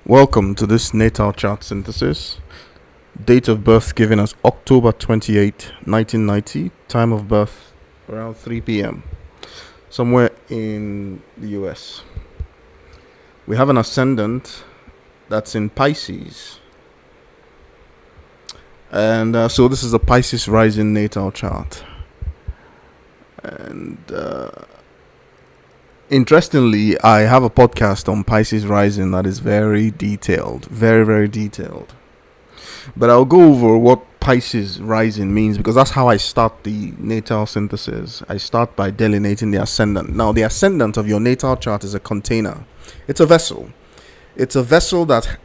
Welcome to this natal chart synthesis. Date of birth given as October 28, 1990. Time of birth around 3 p.m. somewhere in the US. We have an ascendant that's in Pisces. And so this is a Pisces rising natal chart. And interestingly, I have a podcast on Pisces rising that is very detailed, very, very detailed. But I'll go over what Pisces rising means because that's how I start the natal synthesis. I start by delineating the ascendant. Now, the ascendant of your natal chart is a container. It's a vessel. It's a vessel that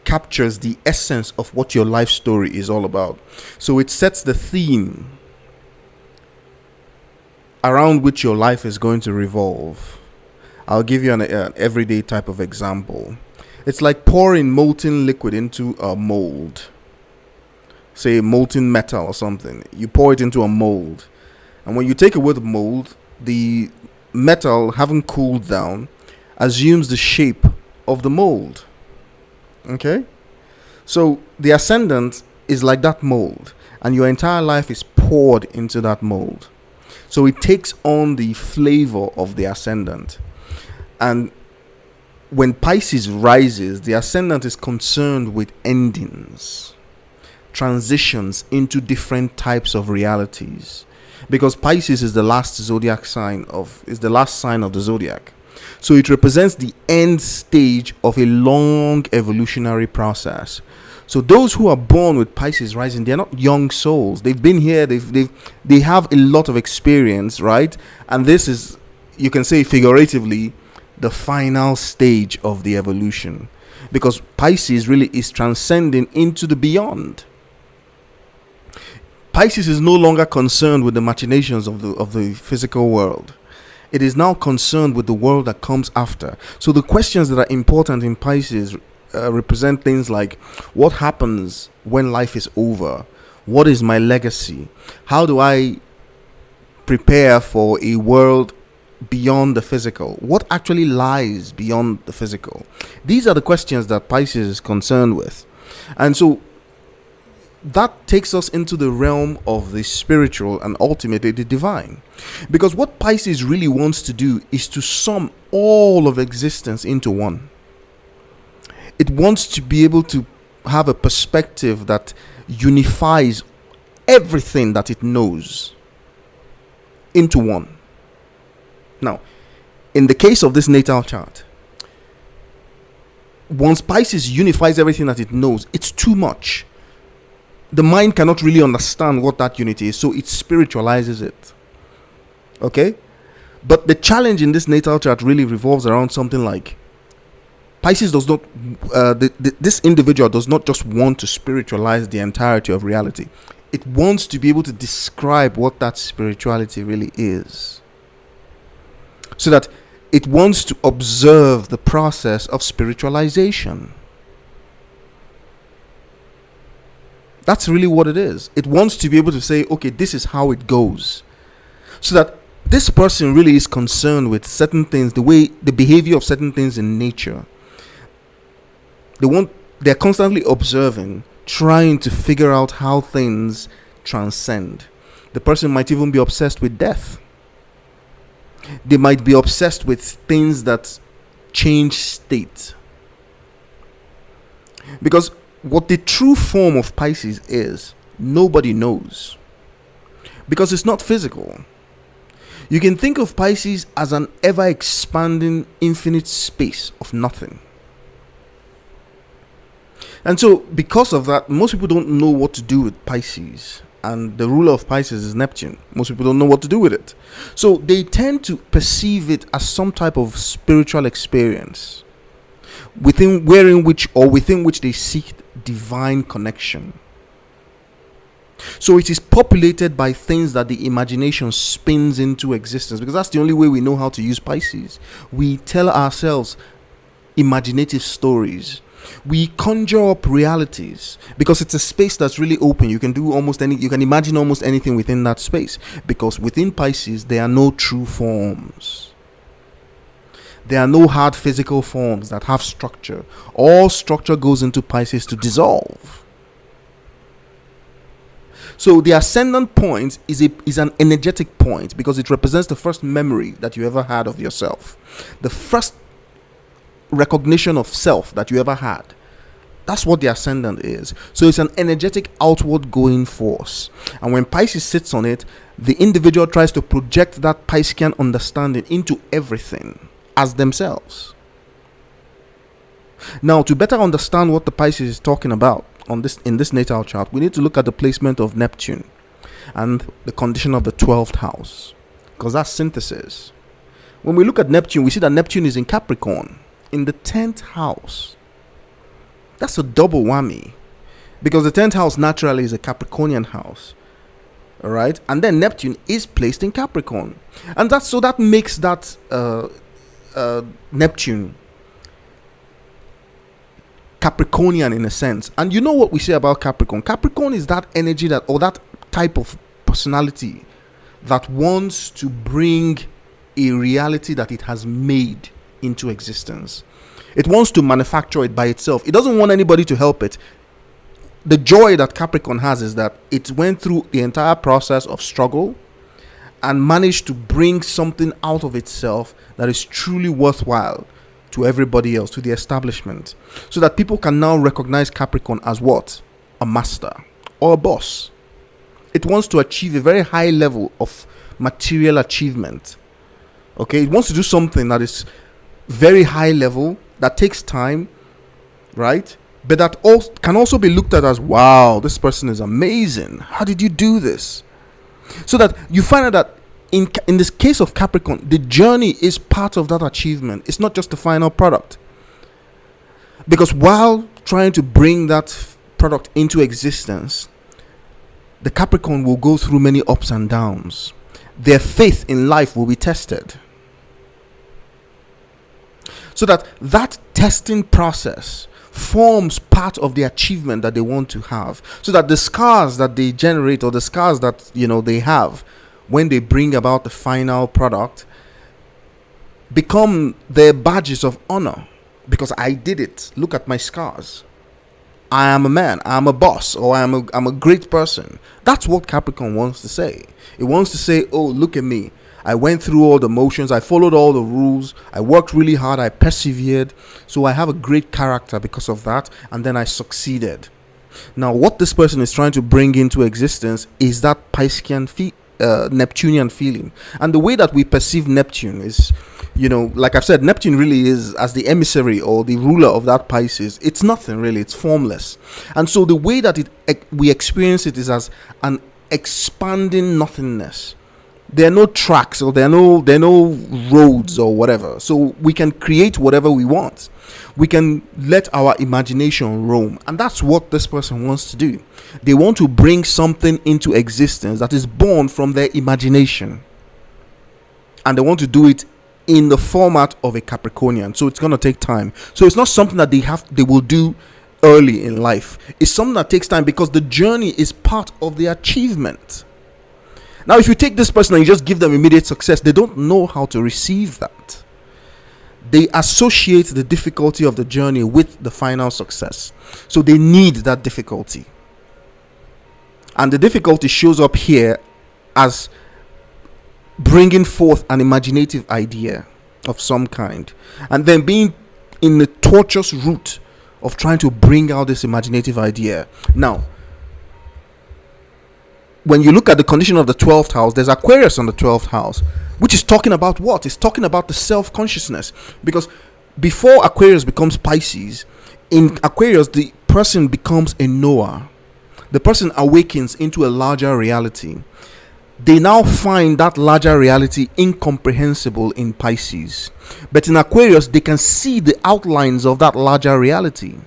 captures the essence of what your life story is all about. So it sets the theme around which your life is going to revolve. I'll give you an everyday type of example. It's like pouring molten liquid into a mold. Say molten metal or something. You pour it into a mold. And when you take away the mold, the metal, having cooled down, assumes the shape of the mold. Okay? So the ascendant is like that mold. And your entire life is poured into that mold. So it takes on the flavor of the ascendant. And when Pisces rises, the ascendant is concerned with endings, transitions into different types of realities. Because Pisces is the last sign of the zodiac. So it represents the end stage of a long evolutionary process. So those who are born with Pisces rising, they're not young souls. They've been here. They have a lot of experience, right? And this is, you can say figuratively, the final stage of the evolution, because Pisces really is transcending into the beyond. Pisces is no longer concerned with the machinations of the physical world. It is now concerned with the world that comes after. So the questions that are important in Pisces represent things like, what happens when life is over? What is my legacy? How do I prepare for a world beyond the physical? What actually lies beyond the physical? These are the questions that Pisces is concerned with. And so that takes us into the realm of the spiritual and ultimately the divine. Because what Pisces really wants to do is to sum all of existence into one. It wants to be able to have a perspective that unifies everything that it knows into one. Now, in the case of this natal chart, once Pisces unifies everything that it knows, it's too much. The mind cannot really understand what that unity is, so it spiritualizes it. Okay? But the challenge in this natal chart really revolves around something like Pisces does not, this individual does not just want to spiritualize the entirety of reality. It wants to be able to describe what that spirituality really is. So that it wants to observe the process of spiritualization. That's really what it is. It wants to be able to say, okay, this is how it goes. So that this person really is concerned with certain things, the behavior of certain things in nature. They're constantly observing, trying to figure out how things transcend. The person might even be obsessed with death. They might be obsessed with things that change state. Because what the true form of Pisces is, nobody knows. Because it's not physical. You can think of Pisces as an ever-expanding infinite space of nothing. And so, because of that, most people don't know what to do with Pisces. And the ruler of Pisces is Neptune. Most people don't know what to do with it. So they tend to perceive it as some type of spiritual experience within which they seek divine connection. So it is populated by things that the imagination spins into existence, because that's the only way we know how to use Pisces. We tell ourselves imaginative stories. We conjure up realities because it's a space that's really open. You can imagine almost anything within that space, because within Pisces there are no true forms. There are no hard physical forms that have structure. All structure goes into Pisces to dissolve. So the ascendant point is an energetic point because it represents the first memory that you ever had of yourself, the first recognition of self that you ever had. That's what the ascendant is. So it's an energetic outward going force. And when Pisces sits on it, the individual tries to project that Piscean understanding into everything as themselves. Now, to better understand what the Pisces is talking about in this natal chart, we need to look at the placement of Neptune and the condition of the 12th house, because that's synthesis. When we look at Neptune, we see that Neptune is in Capricorn in the 10th house. That's a double whammy, because the 10th house naturally is a Capricornian house. All right, and then Neptune is placed in Capricorn, and that makes that Neptune Capricornian in a sense. And you know what we say about Capricorn? Capricorn is that energy that type of personality that wants to bring a reality that it has made into existence. It wants to manufacture it by itself. It doesn't want anybody to help it. The joy that Capricorn has is that it went through the entire process of struggle and managed to bring something out of itself that is truly worthwhile to everybody else, to the establishment, so that people can now recognize Capricorn as what? A master or a boss. It wants to achieve a very high level of material achievement. Okay, it wants to do something that is very high level, that takes time, right? But that also can also be looked at as, wow, this person is amazing. How did you do this? So that you find out that in this case of Capricorn, the journey is part of that achievement. It's not just the final product. Because while trying to bring that product into existence, the Capricorn will go through many ups and downs. Their faith in life will be tested. So that testing process forms part of the achievement that they want to have. So that the scars that they generate, or the scars that they have when they bring about the final product, become their badges of honor. Because I did it. Look at my scars. I am a man. I'm a boss. Or I'm a great person. That's what Capricorn wants to say. It wants to say, oh, look at me. I went through all the motions. I followed all the rules. I worked really hard. I persevered. So I have a great character because of that. And then I succeeded. Now, what this person is trying to bring into existence is that Piscean Neptunian feeling. And the way that we perceive Neptune is, like I've said, Neptune really is as the emissary or the ruler of that Pisces. It's nothing really. It's formless. And so the way that we experience it is as an expanding nothingness. There are no tracks, or there are no roads or whatever. So we can create whatever we want. We can let our imagination roam. And that's what this person wants to do. They want to bring something into existence that is born from their imagination. And they want to do it in the format of a Capricornian. So it's going to take time. So it's not something that they will do early in life. It's something that takes time, because the journey is part of the achievement. Now, if you take this person and you just give them immediate success, they don't know how to receive that. They associate the difficulty of the journey with the final success. So they need that difficulty. And the difficulty shows up here as bringing forth an imaginative idea of some kind. And then being in the tortuous route of trying to bring out this imaginative idea. Now, when you look at the condition of the 12th house, there's Aquarius on the 12th house, which is talking about what? It's talking about the self-consciousness. Because before Aquarius becomes Pisces, in Aquarius, the person becomes a knower. The person awakens into a larger reality. They now find that larger reality incomprehensible in Pisces. But in Aquarius, they can see the outlines of that larger reality.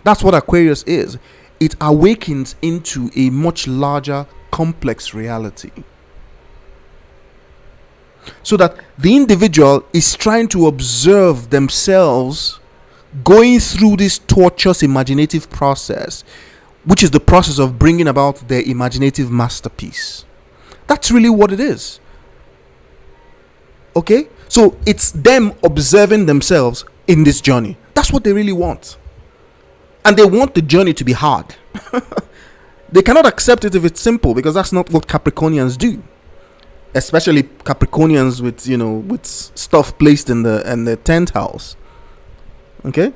That's what Aquarius is. It awakens into a much larger, complex reality. So that the individual is trying to observe themselves going through this tortuous imaginative process, which is the process of bringing about their imaginative masterpiece. That's really what it is. Okay? So it's them observing themselves in this journey. That's what they really want. And they want the journey to be hard. They cannot accept it if it's simple, because that's not what Capricornians do. Especially Capricornians with, with stuff placed in the 10th house. Okay?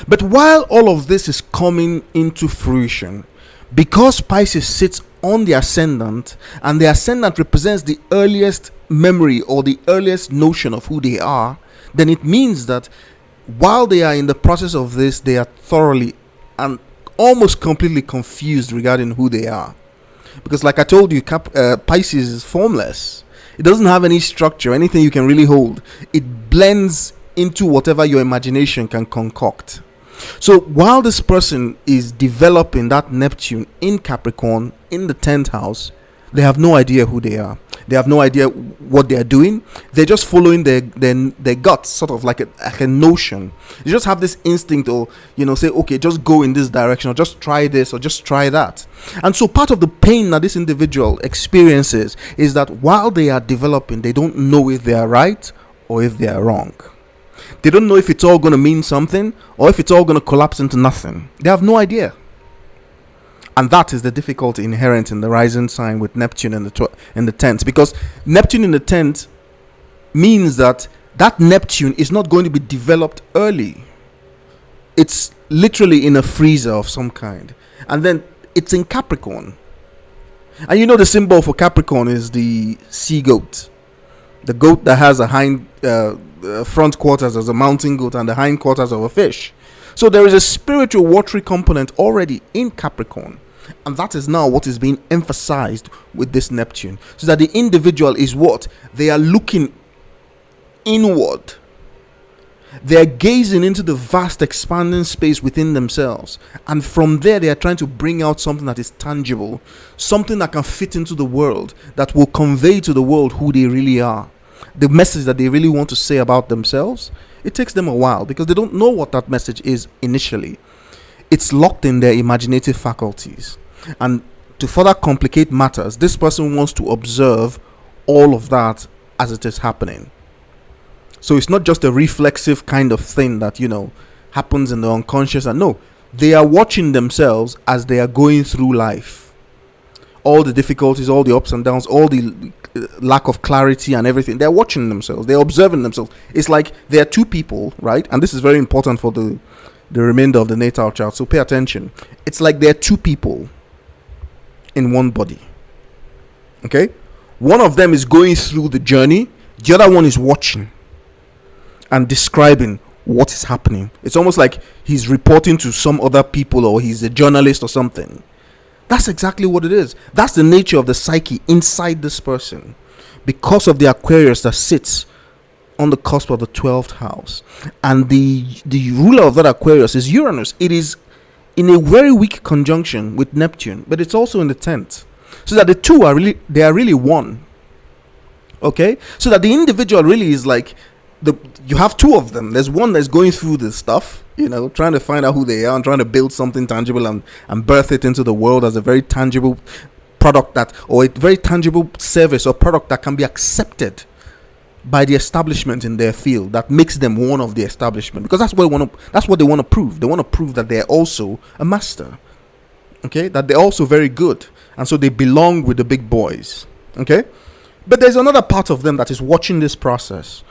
But while all of this is coming into fruition, because Pisces sits on the ascendant, and the ascendant represents the earliest memory or the earliest notion of who they are, then it means that while they are in the process of this, they are thoroughly and almost completely confused regarding who they are. Because like I told you, Pisces is formless. It doesn't have any structure, anything you can really hold. It blends into whatever your imagination can concoct. So while this person is developing that Neptune in Capricorn in the 10th house, they have no idea who they are. They have no idea what they are doing. They're just following their guts, sort of like a notion. You just have this instinct, or say, okay, just go in this direction, or just try this, or just try that. And so part of the pain that this individual experiences is that while they are developing, they don't know if they are right or if they are wrong. They don't know if it's all going to mean something or if it's all going to collapse into nothing. They have no idea. And that is the difficulty inherent in the rising sign with Neptune in the 10th. Because Neptune in the 10th means that Neptune is not going to be developed early. It's literally in a freezer of some kind. And then it's in Capricorn. And the symbol for Capricorn is the sea goat. The goat that has a front quarters as a mountain goat and the hind quarters of a fish. So there is a spiritual watery component already in Capricorn, and that is now what is being emphasized with this Neptune. So that the individual is what? They are looking inward. They are gazing into the vast expanding space within themselves, and from there they are trying to bring out something that is tangible, something that can fit into the world, that will convey to the world who they really are. The message that they really want to say about themselves. It takes them a while because they don't know what that message is initially. It's locked in their imaginative faculties. And to further complicate matters, this person wants to observe all of that as it is happening. So it's not just a reflexive kind of thing that, happens in the unconscious. And no, they are watching themselves as they are going through life. All the difficulties, all the ups and downs, all the lack of clarity and everything. They're watching themselves. They're observing themselves. It's like there are two people, right? And this is very important for the remainder of the natal chart. So pay attention. It's like there are two people in one body. Okay? One of them is going through the journey. The other one is watching and describing what is happening. It's almost like he's reporting to some other people, or he's a journalist or something. That's exactly what it is. That's the nature of the psyche inside this person, because of the Aquarius that sits on the cusp of the 12th house. And the ruler of that Aquarius is Uranus. It is in a very weak conjunction with Neptune, but it's also in the 10th. So that the two are really one. Okay? So that the individual really is like, you have two of them. There's one that's going through this stuff, trying to find out who they are and trying to build something tangible and birth it into the world as a very tangible product or a very tangible service or product that can be accepted by the establishment in their field, that makes them one of the establishment, because that's what they want to prove. They want to prove that they're also a master. Okay? That they're also very good. And so they belong with the big boys. Okay? But there's another part of them that is watching this process,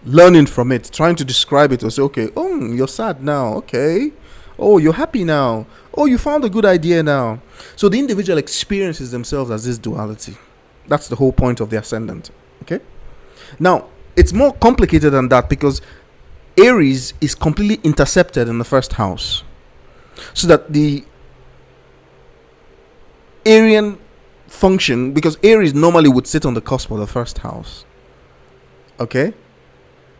learning from it, trying to describe it, or say, okay, oh, you're sad now, okay, oh, you're happy now, oh, you found a good idea now. So the individual experiences themselves as this duality. That's the whole point of the ascendant. Okay, now it's more complicated than that, because Aries is completely intercepted in the first house, so that the Arian function, because Aries normally would sit on the cusp of the first house. Okay,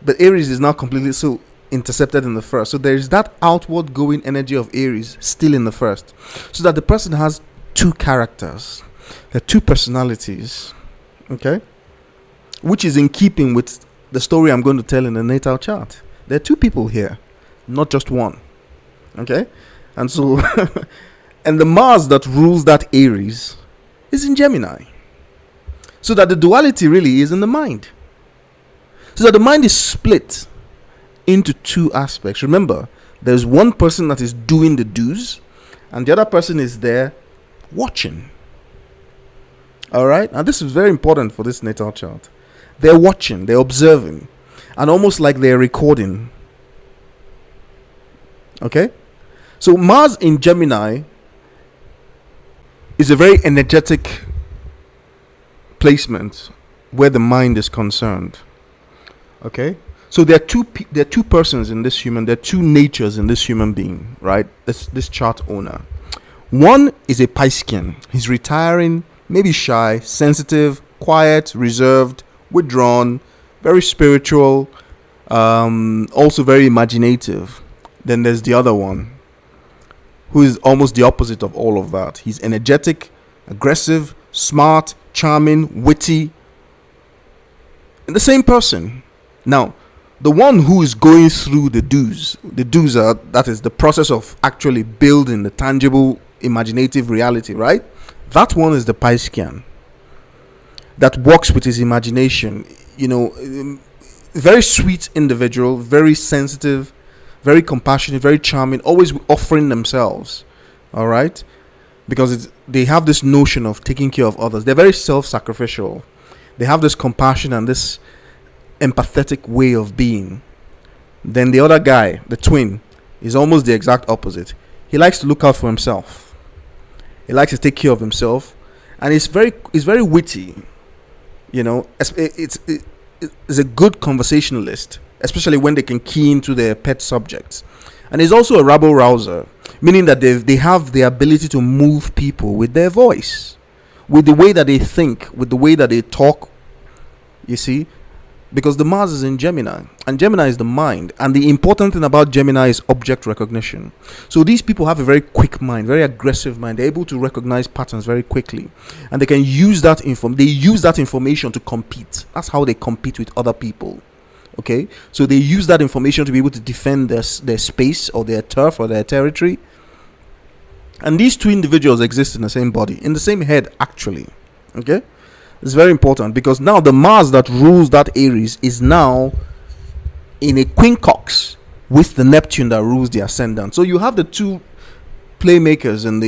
but Aries is now completely so intercepted in the first. So there is that outward going energy of Aries still in the first. So that the person has two characters. There are two personalities. Okay? Which is in keeping with the story I'm going to tell in the natal chart. There are two people here, not just one. Okay? And so, and the Mars that rules that Aries is in Gemini. So that the duality really is in the mind. So that the mind is split into two aspects. Remember, there's one person that is doing the do's, and the other person is there watching. All right, and this is very important for this natal chart. They're watching, they're observing, and almost like they're recording. Okay, so Mars in Gemini is a very energetic placement where the mind is concerned. Okay, so there are two persons in this human. There are two natures in this human being, right? This chart owner. One is a Piscean. He's retiring, maybe shy, sensitive, quiet, reserved, withdrawn, very spiritual, also very imaginative. Then there's the other one, who is almost the opposite of all of that. He's energetic, aggressive, smart, charming, witty. And the same person. Now, the one who is going through the do's are, that is the process of actually building the tangible, imaginative reality, right? That one is the Piscean that works with his imagination. Very sweet individual, very sensitive, very compassionate, very charming, always offering themselves. All right, because they have this notion of taking care of others. They're very self-sacrificial. They have this compassion and this empathetic way of being. Then the other guy, the twin, is almost the exact opposite. He likes to look out for himself. He likes to take care of himself, and he's very witty. It's a good conversationalist, especially when they can key into their pet subjects. And he's also a rabble rouser, meaning that they have the ability to move people with their voice, with the way that they think, with the way that they talk. You see, because the Mars is in Gemini, and Gemini is the mind, and the important thing about Gemini is object recognition. So these people have a very quick mind, very aggressive mind. They're able to recognize patterns very quickly, and they can use that information to compete. That's how they compete with other people. Okay, so they use that information to be able to defend their space or their turf or their territory. And these two individuals exist in the same body, in the same head, actually. Okay, it's very important, because now the Mars that rules that Aries is now in a quincunx with the Neptune that rules the ascendant. So you have the two playmakers in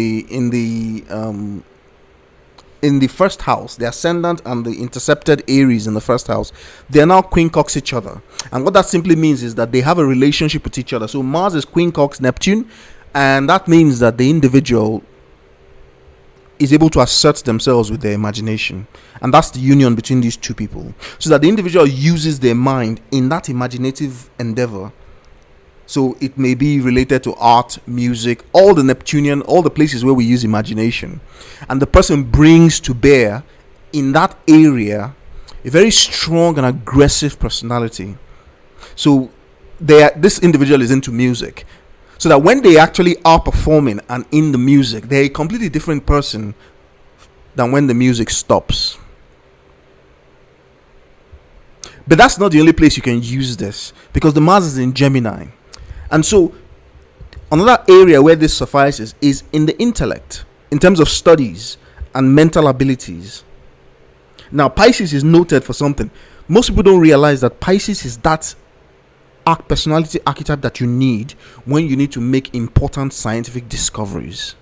the first house, the ascendant and the intercepted Aries in the first house. They are now quincunx each other, and what that simply means is that they have a relationship with each other. So Mars is quincunx Neptune, and that means that the individual is able to assert themselves with their imagination, and that's the union between these two people, so that the individual uses their mind in that imaginative endeavor. So it may be related to art, music, all the places where we use imagination, and the person brings to bear in that area a very strong and aggressive personality. So this individual is into music, so that when they actually are performing and in the music, they're a completely different person than when the music stops. But that's not the only place you can use this, because the Mars is in Gemini. And so another area where this suffices is in the intellect, in terms of studies and mental abilities. Now, Pisces is noted for something. Most people don't realize that Pisces is that personality archetype that you need when you need to make important scientific discoveries.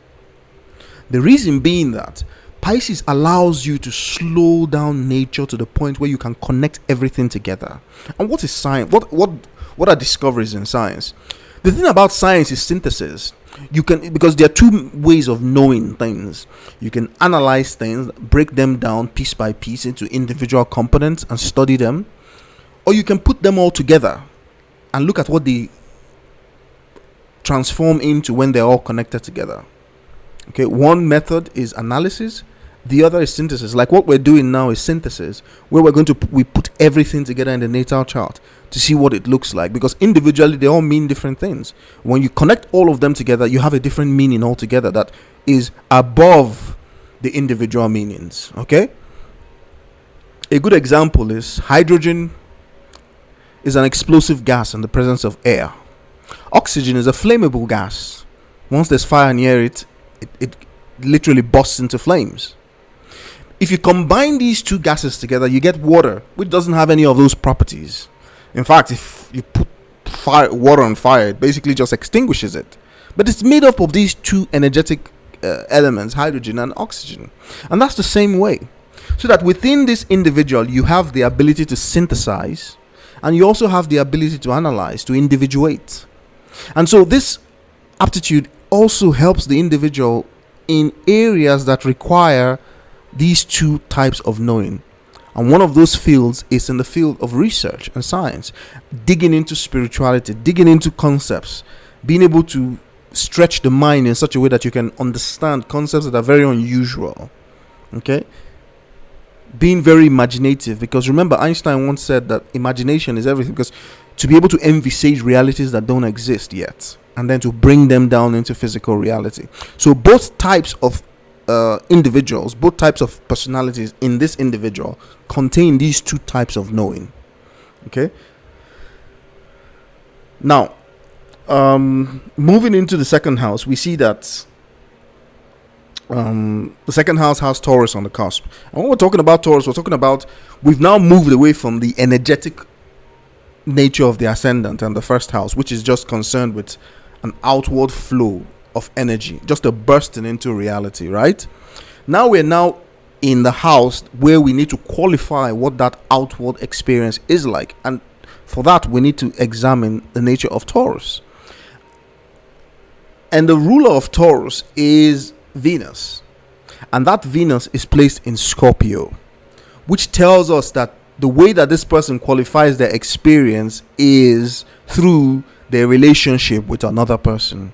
The reason being that Pisces allows you to slow down nature to the point where you can connect everything together. And what is science? What are discoveries in science? The thing about science is synthesis. Because there are two ways of knowing things. You can analyze things, break them down piece by piece into individual components and study them, or you can put them all together and look at what they transform into when they're all connected together. Okay, one method is analysis, the other is synthesis. Like what we're doing now is synthesis, where we put everything together in the natal chart to see what it looks like, because individually they all mean different things. When you connect all of them together, you have a different meaning altogether that is above the individual meanings. Okay, a good example is hydrogen is an explosive gas in the presence of air. Oxygen is a flammable gas. Once there's fire near it, it literally bursts into flames. If you combine these two gases together, you get water, which doesn't have any of those properties. In fact, if you put water on fire, it basically just extinguishes it. But it's made up of these two energetic elements, hydrogen and oxygen. And that's the same way. So that within this individual, you have the ability to synthesize, and you also have the ability to analyze, to individuate. And so this aptitude also helps the individual in areas that require these two types of knowing. And one of those fields is in the field of research and science, digging into spirituality, digging into concepts, being able to stretch the mind in such a way that you can understand concepts that are very unusual. Okay? Being very imaginative, because remember, Einstein once said that imagination is everything, because to be able to envisage realities that don't exist yet, and then to bring them down into physical reality. So both types of individuals, both types of personalities in this individual contain these two types of knowing. Okay. Now, moving into the second house, we see that the second house has Taurus on the cusp. And when we're talking about Taurus, we're talking about, we've now moved away from the energetic nature of the ascendant and the first house, which is just concerned with an outward flow of energy, just a bursting into reality, right? Now we're in the house where we need to qualify what that outward experience is like, and for that we need to examine the nature of Taurus. And the ruler of Taurus is Venus, and that Venus is placed in Scorpio, which tells us that the way that this person qualifies their experience is through their relationship with another person.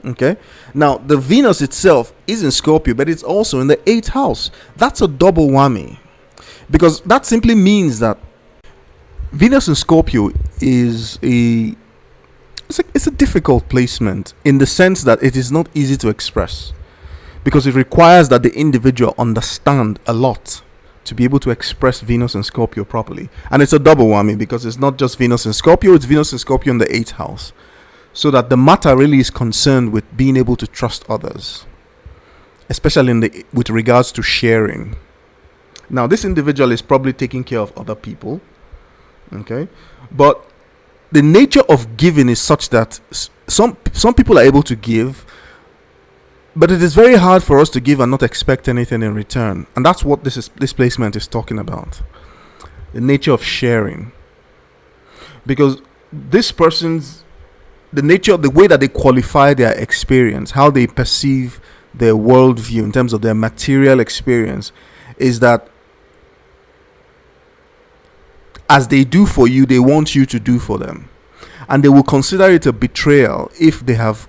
Okay, now the Venus itself is in Scorpio, but it's also in the 8th house. That's a double whammy, because that simply means that Venus in Scorpio is it's a difficult placement, in the sense that it is not easy to express, because it requires that the individual understand a lot to be able to express Venus and Scorpio properly. And it's a double whammy, because it's not just Venus and Scorpio, it's Venus and Scorpio in the 8th house. So that the matter really is concerned with being able to trust others, especially with regards to sharing. Now, this individual is probably taking care of other people, okay? But the nature of giving is such that some people are able to give, but it is very hard for us to give and not expect anything in return. And that's what this placement is talking about. The nature of sharing. Because this person's, the nature, the way that they qualify their experience, how they perceive their worldview in terms of their material experience, is that as they do for you, they want you to do for them. And they will consider it a betrayal if they have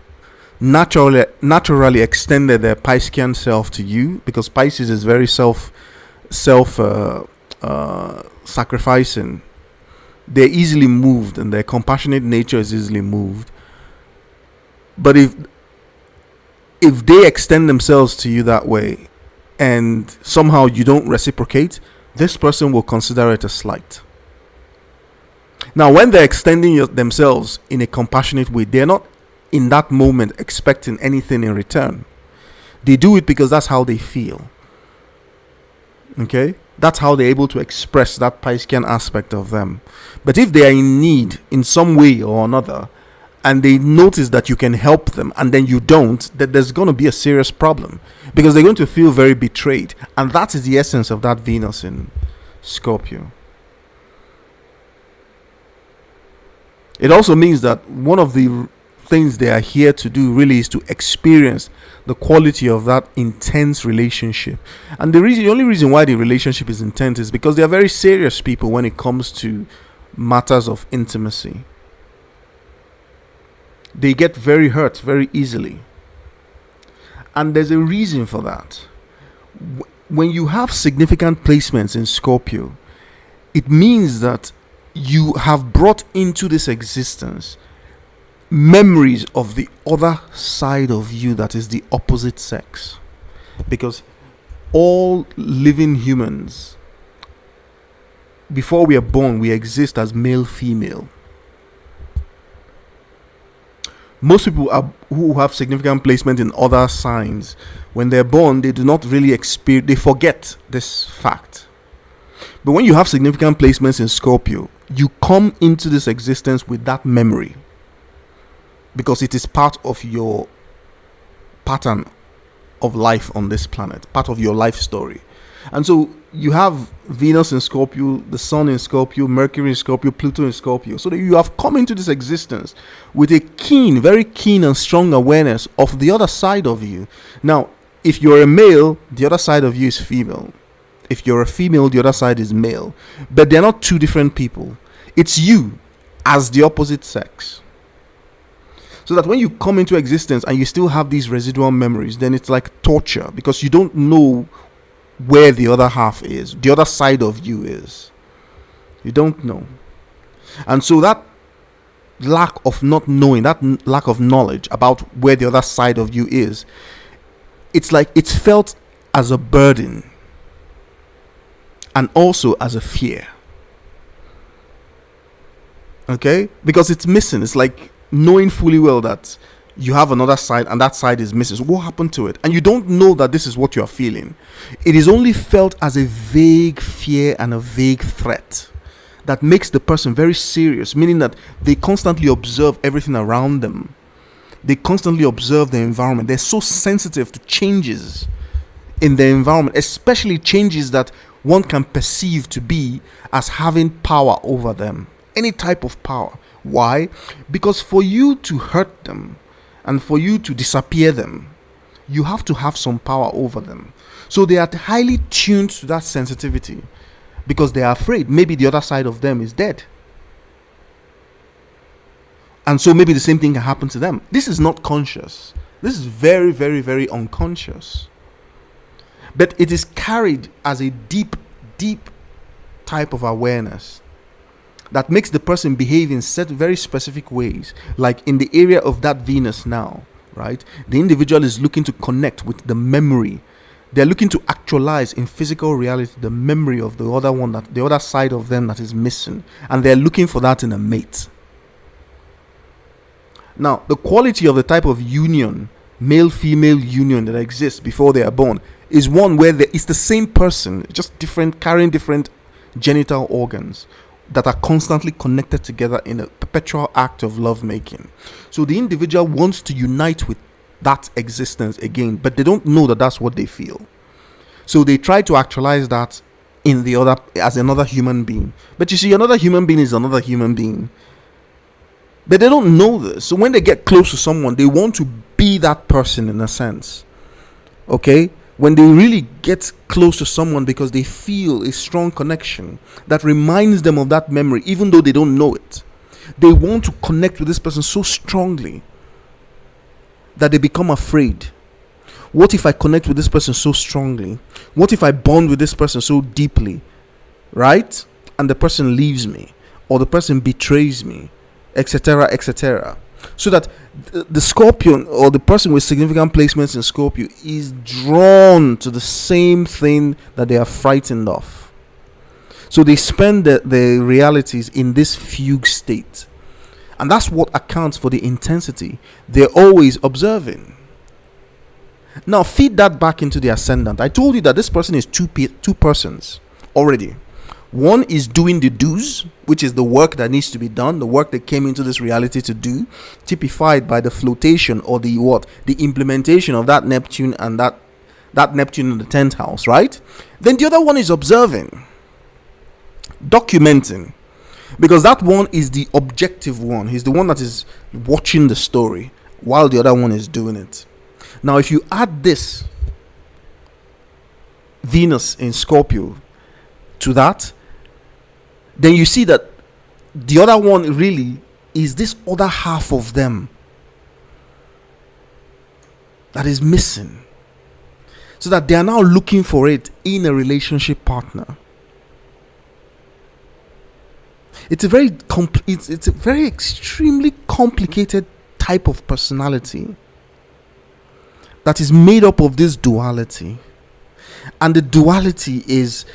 naturally extended their Piscean self to you, because Pisces is very sacrificing. They're easily moved, and their compassionate nature is easily moved. But if they extend themselves to you that way, and somehow you don't reciprocate, this person will consider it a slight. Now, when they're extending themselves in a compassionate way, they're not in that moment expecting anything in return. They do it because that's how they feel. Okay? That's how they're able to express that Piscean aspect of them. But if they are in need in some way or another, and they notice that you can help them, and then you don't, that there's going to be a serious problem, because they're going to feel very betrayed. And that is the essence of that Venus in Scorpio. It also means that one of the things they are here to do really is to experience the quality of that intense relationship. And the only reason why the relationship is intense is because they are very serious people when it comes to matters of intimacy. They get very hurt very easily. And there's a reason for that. When you have significant placements in Scorpio, it means that you have brought into this existence memories of the other side of you, that is the opposite sex. Because all living humans, before we are born, we exist as male, female. Most people who have significant placement in other signs, when they're born, they do not really experience, they forget this fact. But when you have significant placements in Scorpio, you come into this existence with that memory because it is part of your pattern of life on this planet, part of your life story. And so you have Venus in Scorpio, the Sun in Scorpio, Mercury in Scorpio, Pluto in Scorpio. So that you have come into this existence with a keen, very keen and strong awareness of the other side of you. Now, if you're a male, the other side of you is female. If you're a female, the other side is male. But they're not two different people. It's you as the opposite sex. So that when you come into existence and you still have these residual memories, then it's like torture because you don't know where the other half is, the other side of you is. You don't know. And so that lack of not knowing, that lack of knowledge about where the other side of you is, it's like it's felt as a burden and also as a fear. Okay? Because it's missing. It's like knowing fully well that you have another side and that side is missing. So what happened to it? And you don't know that this is what you are feeling. It is only felt as a vague fear and a vague threat that makes the person very serious, meaning that they constantly observe everything around them. They constantly observe the environment. They're so sensitive to changes in the environment, especially changes that one can perceive to be as having power over them. Any type of power. Why? Because for you to hurt them and for you to disappear them, you have to have some power over them. So they are highly tuned to that sensitivity because they are afraid maybe the other side of them is dead. And so maybe the same thing can happen to them. This is not conscious. This is very, very, very unconscious. But it is carried as a deep, deep type of awareness that makes the person behave in very specific ways. Like in the area of that Venus now, right? The individual is looking to connect with the memory. They're looking to actualize in physical reality the memory of the other one, that the other side of them that is missing. And they're looking for that in a mate. Now, the quality of the type of union, male-female union that exists before they are born, is one where it's the same person, just different, carrying different genital organs that are constantly connected together in a perpetual act of lovemaking. So the individual wants to unite with that existence again, but they don't know that that's what they feel. So they try to actualize that in the other, as another human being. But you see, another human being is another human being. But they don't know this. So when they get close to someone, they want to be that person in a sense. Okay? When they really get close to someone because they feel a strong connection that reminds them of that memory, even though they don't know it. They want to connect with this person so strongly that they become afraid. What if I connect with this person so strongly? What if I bond with this person so deeply? Right? And the person leaves me, or the person betrays me, etc., etc. So that the Scorpion, or the person with significant placements in Scorpio, is drawn to the same thing that they are frightened of. So they spend the realities in this fugue state. And that's what accounts for the intensity they're always observing. Now feed that back into the ascendant. I told you that this person is two persons already. One is doing the do's, which is the work that needs to be done, the work they came into this reality to do, typified by the flotation or the implementation of that Neptune and that Neptune in the 10th house, right? Then the other one is observing, documenting, because that one is the objective one. He's the one that is watching the story while the other one is doing it. Now, if you add this Venus in Scorpio to that, then you see that the other one really is this other half of them that is missing, so that they are now looking for it in a relationship partner. It's a very it's a very extremely complicated type of personality that is made up of this duality. And the duality is,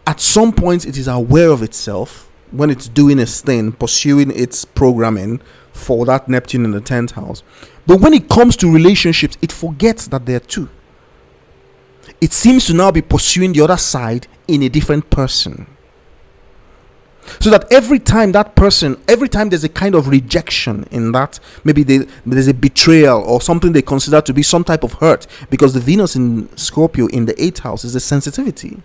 at some point, it is aware of itself when it's doing its thing, pursuing its programming for that Neptune in the 10th house. But when it comes to relationships, it forgets that there are two. It seems to now be pursuing the other side in a different person. So that every time there's a kind of rejection in that, maybe there's a betrayal or something they consider to be some type of hurt, because the Venus in Scorpio in the 8th house is a sensitivity.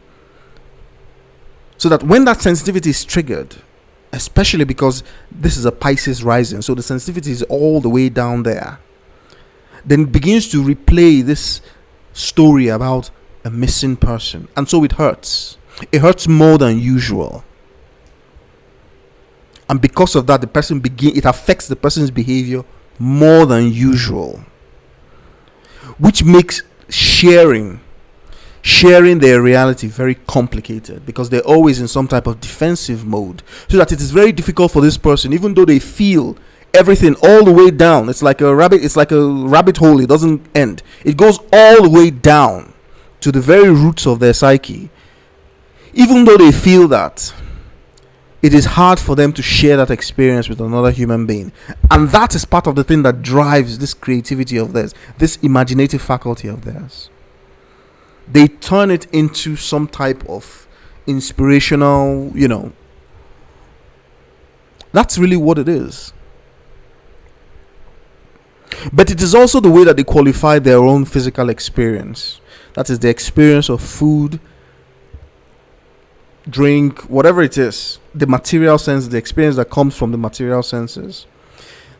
So that when that sensitivity is triggered, especially because this is a Pisces rising, so the sensitivity is all the way down there, then it begins to replay this story about a missing person. And so it hurts. It hurts more than usual. And because of that, it affects the person's behavior more than usual, which makes sharing their reality very complicated, because they're always in some type of defensive mode, so that it is very difficult for this person, even though they feel everything all the way down. It's like a rabbit hole. It doesn't end. It goes all the way down to the very roots of their psyche. Even though they feel that, it is hard for them to share that experience with another human being. And that is part of the thing that drives this creativity of theirs, this imaginative faculty of theirs. They turn it into some type of inspirational, that's really what it is. But it is also the way that they qualify their own physical experience. That is the experience of food, drink, whatever it is, the material sense, the experience that comes from the material senses.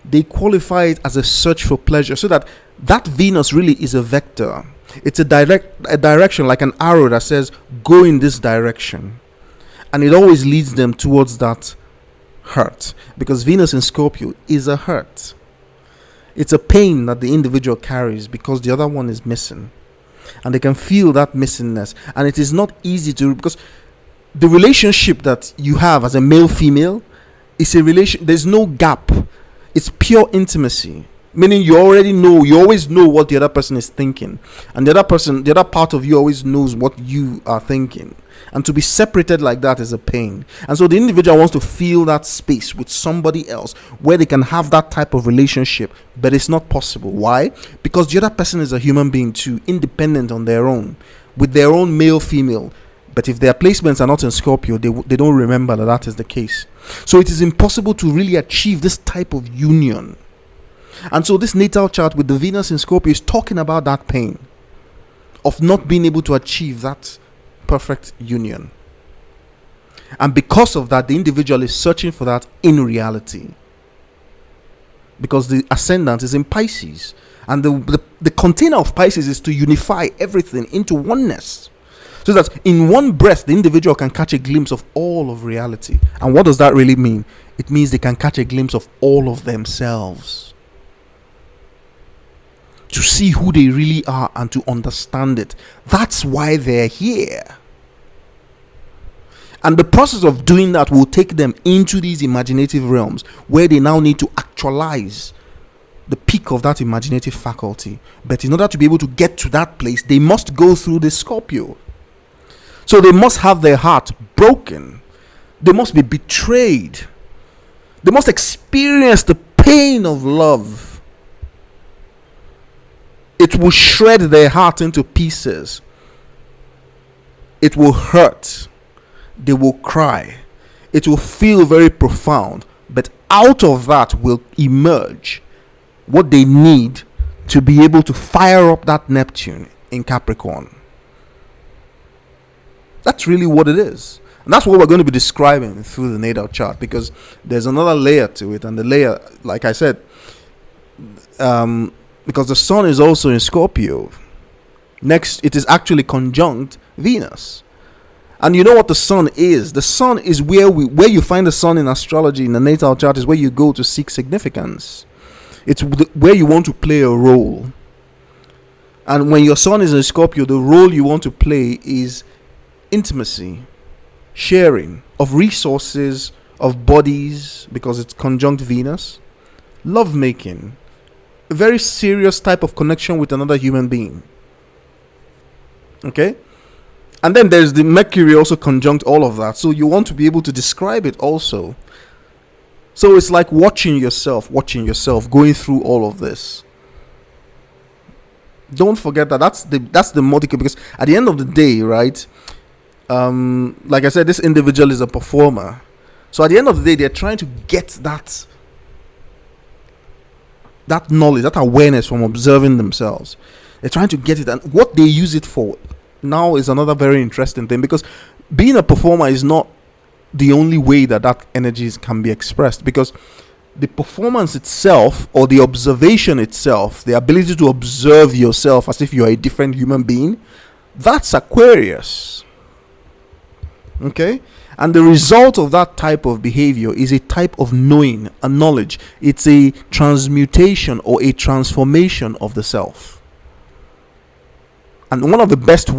They qualify it as a search for pleasure, so that Venus really is a vector. It's a direction, like an arrow that says go in this direction, and it always leads them towards that hurt, because Venus in Scorpio is a hurt. It's a pain that the individual carries because the other one is missing, and they can feel that missingness. And it is not easy to, because the relationship that you have as a male female is a relation, there's no gap. It's pure intimacy, meaning you always know what the other person is thinking, and the other part of you always knows what you are thinking. And to be separated like that is a pain. And so the individual wants to feel that space with somebody else where they can have that type of relationship, but it's not possible. Why? Because the other person is a human being too, independent on their own, with their own male female. But if their placements are not in Scorpio, they don't remember that is the case. So it is impossible to really achieve this type of union. And so this natal chart with the Venus in Scorpio is talking about that pain of not being able to achieve that perfect union. And because of that, the individual is searching for that in reality, because the ascendant is in Pisces, and the container of Pisces is to unify everything into oneness, so that in one breath the individual can catch a glimpse of all of reality. And what does that really mean? It means they can catch a glimpse of all of themselves, to see who they really are and to understand it. That's why they're here. And the process of doing that will take them into these imaginative realms, where they now need to actualize the peak of that imaginative faculty. But in order to be able to get to that place, they must go through the Scorpio. So they must have their heart broken. They must be betrayed. They must experience the pain of love. It will shred their heart into pieces. It will hurt. They will cry. It will feel very profound. But out of that will emerge what they need to be able to fire up that Neptune in Capricorn. That's really what it is. And that's what we're going to be describing through the natal chart, because there's another layer to it. And the layer, like I said, because the sun is also in Scorpio. Next, it is actually conjunct Venus. And you know what the sun is? The sun is where you find the sun in astrology, in the natal chart, is where you go to seek significance. It's where you want to play a role. And when your sun is in Scorpio, the role you want to play is intimacy, sharing of resources, of bodies, because it's conjunct Venus, love making, a very serious type of connection with another human being. Okay? And then there's the Mercury also conjunct all of that. So you want to be able to describe it also. So it's like watching yourself, going through all of this. Don't forget that that's the modica, because at the end of the day, right? Like I said, this individual is a performer. So at the end of the day, they're trying to get that knowledge, that awareness from observing themselves. They're trying to get it, and what they use it for now is another very interesting thing, because being a performer is not the only way that energies can be expressed, because the performance itself, or the observation itself, the ability to observe yourself as if you're a different human being, that's Aquarius. Okay? And the result of that type of behavior is a type of knowing, a knowledge. It's a transmutation or a transformation of the self. And one of the best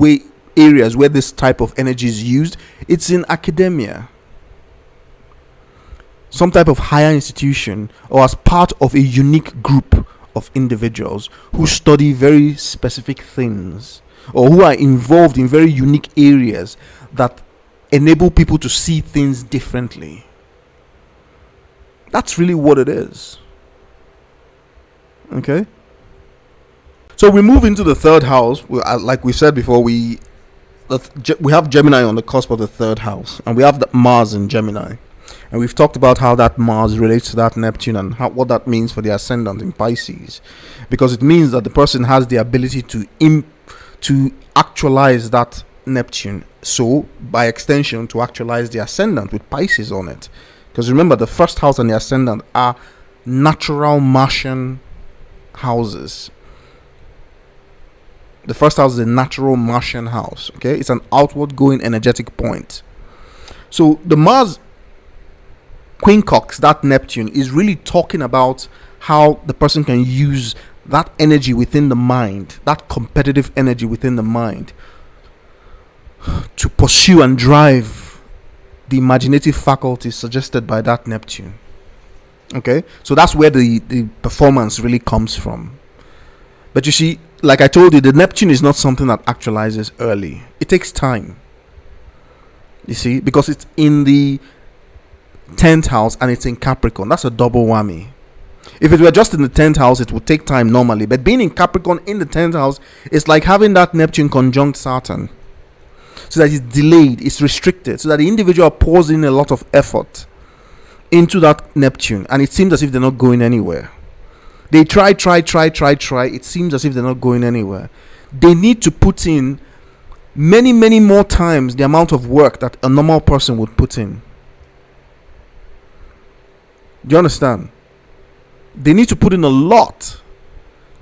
areas where this type of energy is used, it's in academia, some type of higher institution, or as part of a unique group of individuals who study very specific things, or who are involved in very unique areas that enable people to see things differently. That's really what it is. Okay? So we move into the third house. Like we said before, we have Gemini on the cusp of the third house, and we have the Mars in Gemini. And we've talked about how that Mars relates to that Neptune, and what that means for the ascendant in Pisces. Because it means that the person has the ability to actualize that Neptune. So, by extension, to actualize the ascendant with Pisces on it. Because remember, the first house and the ascendant are natural Martian houses. The first house is a natural Martian house. Okay, it's an outward going energetic point. So the Mars quincunx, that Neptune, is really talking about how the person can use that energy within the mind, that competitive energy within the mind, to pursue and drive the imaginative faculties suggested by that Neptune. Okay, so that's where the performance really comes from. But you see, like I told you, the Neptune is not something that actualizes early. It takes time. You see, because it's in the 10th house and it's in Capricorn. That's a double whammy. If it were just in the 10th house, it would take time normally. But being in Capricorn in the 10th house, it's like having that Neptune conjunct Saturn. So that it's delayed, it's restricted, so that the individual pours in a lot of effort into that Neptune, and it seems as if they're not going anywhere. They try. It seems as if they're not going anywhere. They need to put in many more times the amount of work that a normal person would put in. Do you understand? They need to put in a lot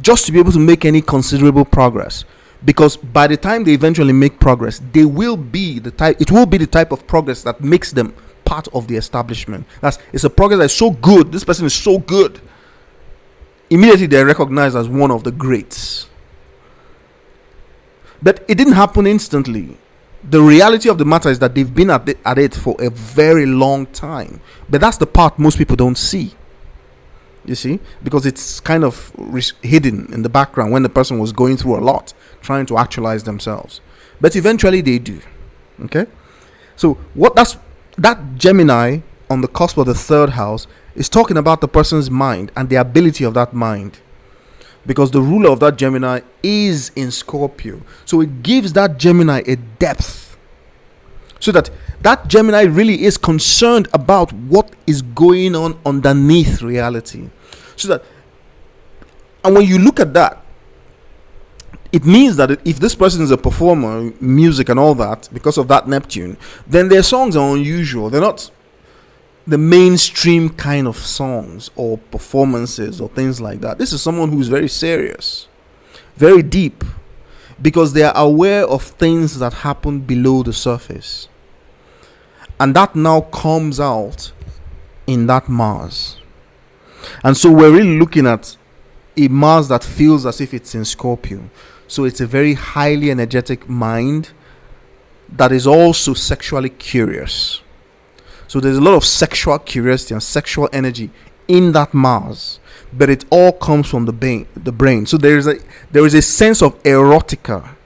just to be able to make any considerable progress. Because by the time they eventually make progress, it will be the type of progress that makes them part of the establishment. It's a progress that's so good. This person is so good. Immediately they're recognized as one of the greats. But it didn't happen instantly. The reality of the matter is that they've been at it for a very long time. But that's the part most people don't see. You see? Because it's kind of hidden in the background when the person was going through a lot, trying to actualize themselves. But eventually they do. Okay? So that Gemini on the cusp of the third house is talking about the person's mind and the ability of that mind. Because the ruler of that Gemini is in Scorpio. So it gives that Gemini a depth. So that Gemini really is concerned about what is going on underneath reality. And when you look at that, it means that if this person is a performer, music and all that, because of that Neptune, then their songs are unusual. They're not the mainstream kind of songs or performances or things like that. This is someone who's very serious, very deep, because they are aware of things that happen below the surface. And that now comes out in that Mars. And so we're really looking at a Mars that feels as if it's in Scorpio. So it's a very highly energetic mind that is also sexually curious. So there's a lot of sexual curiosity and sexual energy in that Mars, but it all comes from the brain. So there is a sense of erotica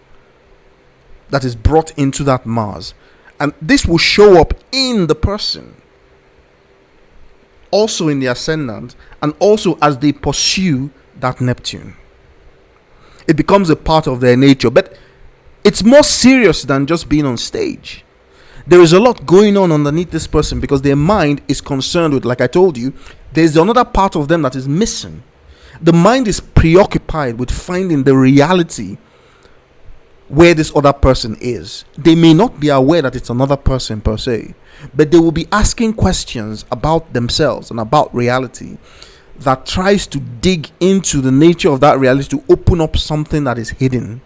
that is brought into that Mars, and this will show up in the person, also in the ascendant, and also as they pursue that Neptune. It becomes a part of their nature, but it's more serious than just being on stage. There is a lot going on underneath this person because their mind is concerned with, like I told you, there's another part of them that is missing. The mind is preoccupied with finding the reality where this other person is. They may not be aware that it's another person per se, but they will be asking questions about themselves and about reality that tries to dig into the nature of that reality to open up something that is hidden.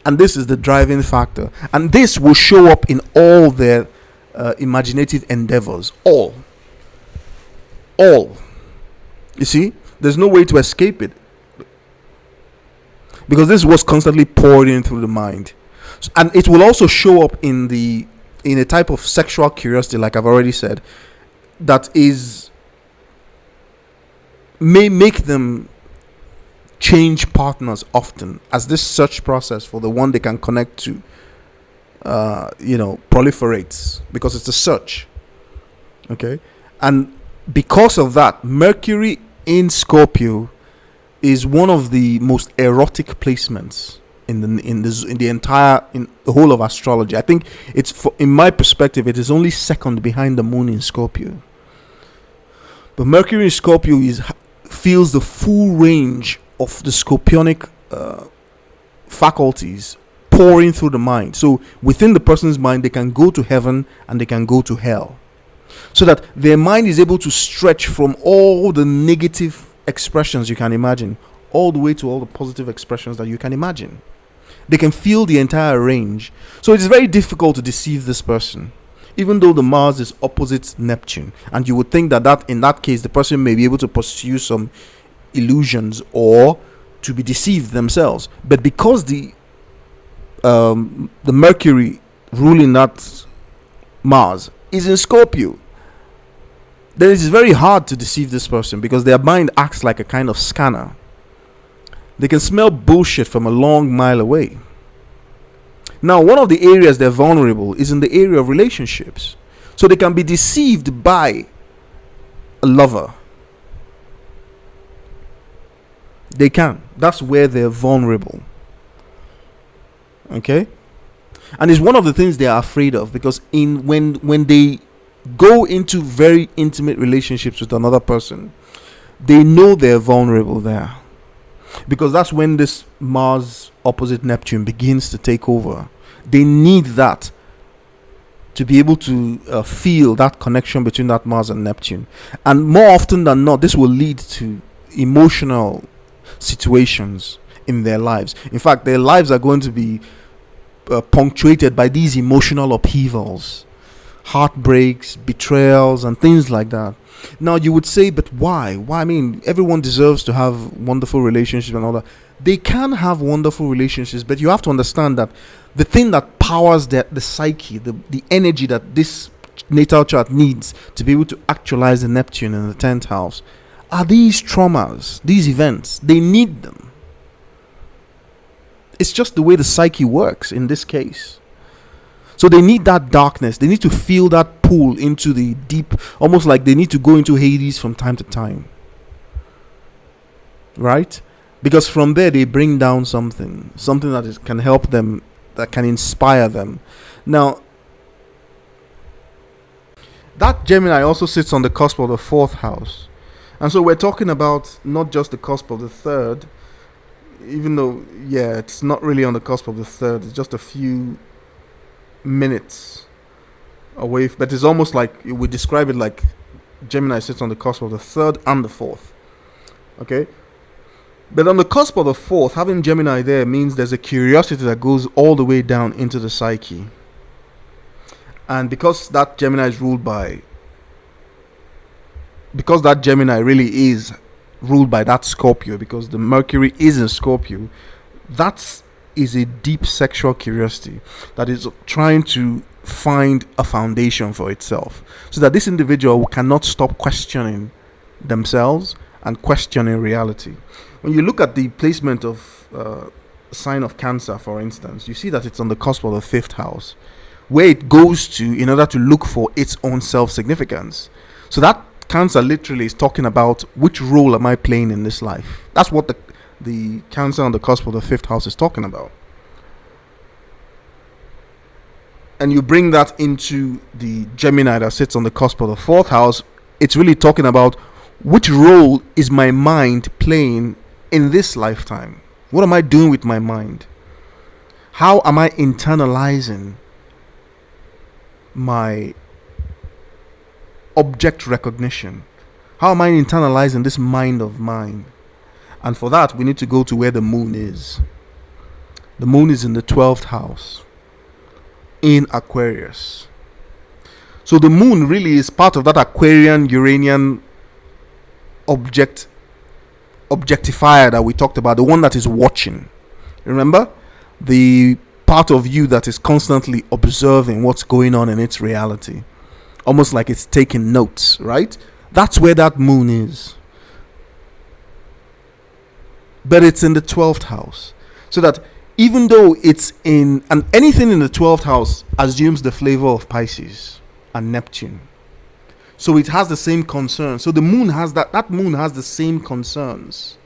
And this is the driving factor. And this will show up in all their imaginative endeavors. All. You see, there's no way to escape it, because this was constantly poured in through the mind. And it will also show up in a type of sexual curiosity, like I've already said, that may make them change partners often, as this search process for the one they can connect to proliferates, because it's a search. Okay. And because of that, Mercury in Scorpio is one of the most erotic placements in the whole of astrology. I think in my perspective, it is only second behind the moon in Scorpio. But Mercury in Scorpio feels the full range of the scorpionic faculties pouring through the mind. So within the person's mind, they can go to heaven and they can go to hell, so that their mind is able to stretch from all the negative expressions you can imagine all the way to all the positive expressions that you can imagine. They can feel the entire range. So it's very difficult to deceive this person, even though the Mars is opposite Neptune, and you would think that in that case the person may be able to pursue some illusions or to be deceived themselves. But because the Mercury ruling that Mars is in Scorpio, then it is very hard to deceive this person, because their mind acts like a kind of scanner. They can smell bullshit from a long mile away. Now, one of the areas they're vulnerable is in the area of relationships. So they can be deceived by a lover. They can. That's where they're vulnerable. Okay? And it's one of the things they are afraid of, because when they go into very intimate relationships with another person, they know they're vulnerable there, because that's when this Mars opposite Neptune begins to take over. They need that to be able to feel that connection between that Mars and Neptune. And more often than not, this will lead to emotional situations in their lives. In fact, their lives are going to be punctuated by these emotional upheavals, heartbreaks, betrayals, and things like that. Now you would say, but why? I mean, everyone deserves to have wonderful relationships and all that. They can have wonderful relationships, but you have to understand that the thing that powers the psyche, the energy that this natal chart needs to be able to actualize the Neptune in the 10th house, are these traumas, these events. They need them. It's just the way the psyche works in this case. So they need that darkness. They need to feel that pull into the deep, almost like they need to go into Hades from time to time. Right? Because from there they bring down something that can help them, that can inspire them. Now, that Gemini also sits on the cusp of the 4th house. And so we're talking about not just the cusp of the 3rd, even though, it's not really on the cusp of the 3rd. It's just a few minutes away, but it's almost like we describe it like Gemini sits on the cusp of the 3rd and the 4th. Okay, but on the cusp of the 4th, having Gemini there means there's a curiosity that goes all the way down into the psyche. And because that Gemini really is ruled by that Scorpio, because the Mercury is in Scorpio, that is a deep sexual curiosity that is trying to find a foundation for itself, so that this individual cannot stop questioning themselves and questioning reality. When you look at the placement of sign of Cancer, for instance, you see that it's on the cusp of the 5th house, where it goes to in order to look for its own self-significance. So that Cancer literally is talking about, which role am I playing in this life? That's what the Cancer on the cusp of the 5th house is talking about. and you bring that into the Gemini that sits on the cusp of the fourth house, it's really talking about which role is my mind playing in this lifetime? What am I doing with my mind? How am I internalizing my object recognition? How am I internalizing this mind of mine? And for that, we need to go to where the moon is. The moon is in the 12th house, in Aquarius. So the moon really is part of that Aquarian Uranian objectifier that we talked about, the one that is watching. Remember? The part of you that is constantly observing what's going on in its reality. Almost like it's taking notes, right? That's where that moon is. But it's in the 12th house. So that even though it's in, and anything in the 12th house assumes the flavor of Pisces and Neptune. So it has the same concerns. So the moon has that moon has the same concerns.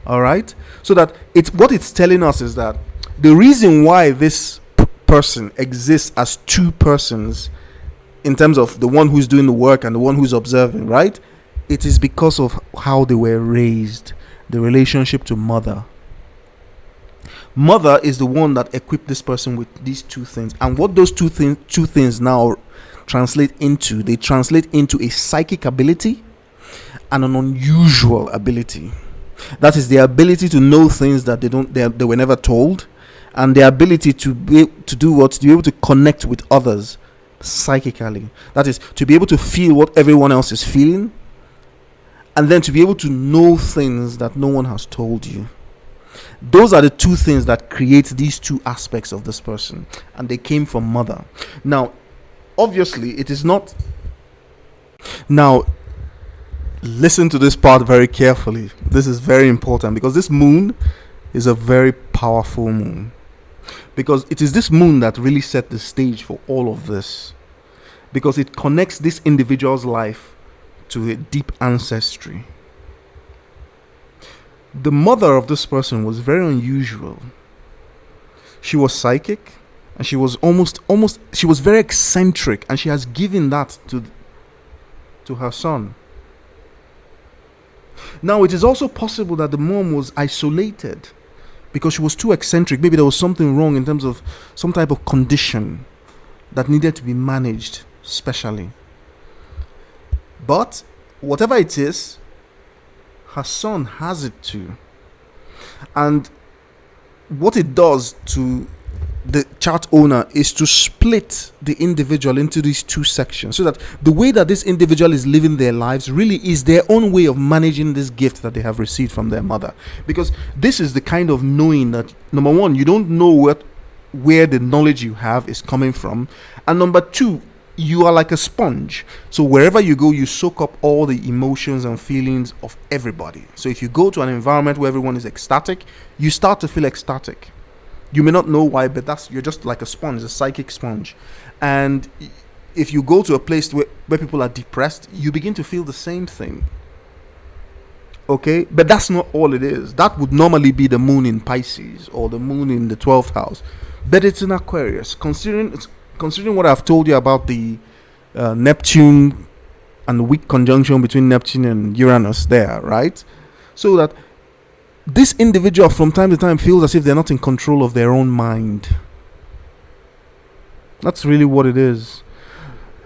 All right? So that what it's telling us is that the reason why this person exists as two persons, in terms of the one who's doing the work and the one who's observing, right? It is because of how they were raised, the relationship to mother. Mother is the one that equipped this person with these two things. And what those two things now translate into, they translate into a psychic ability and an unusual ability. That is the ability to know things that they were never told, and the ability to be able to connect with others psychically. That is, to be able to feel what everyone else is feeling, and then to be able to know things that no one has told you. Those are the two things that create these two aspects of this person, and they came from mother. Now, obviously, it is not. Now, listen to this part very carefully. This is very important, because this moon is a very powerful moon. Because it is this moon that really set the stage for all of this. Because it connects this individual's life to a deep ancestry. The mother of this person was very unusual. She was psychic, and she was she was very eccentric, and she has given that to her son. Now, it is also possible that the mom was isolated because she was too eccentric. Maybe there was something wrong in terms of some type of condition that needed to be managed specially. But whatever it is, her son has it too. And what it does to the chart owner is to split the individual into these two sections, so that the way that this individual is living their lives really is their own way of managing this gift that they have received from their mother. Because this is the kind of knowing that, number one, you don't know where the knowledge you have is coming from, and number two, you are like a sponge. So wherever you go, you soak up all the emotions and feelings of everybody. So if you go to an environment where everyone is ecstatic, you start to feel ecstatic. You may not know why, but you're just like a sponge, a psychic sponge. And if you go to a place where people are depressed, you begin to feel the same thing. Okay? But that's not all it is. That would normally be the moon in Pisces or the moon in the 12th house. But it's in Aquarius. Considering what I've told you about the Neptune and the weak conjunction between Neptune and Uranus there, right? So that this individual from time to time feels as if they're not in control of their own mind. That's really what it is.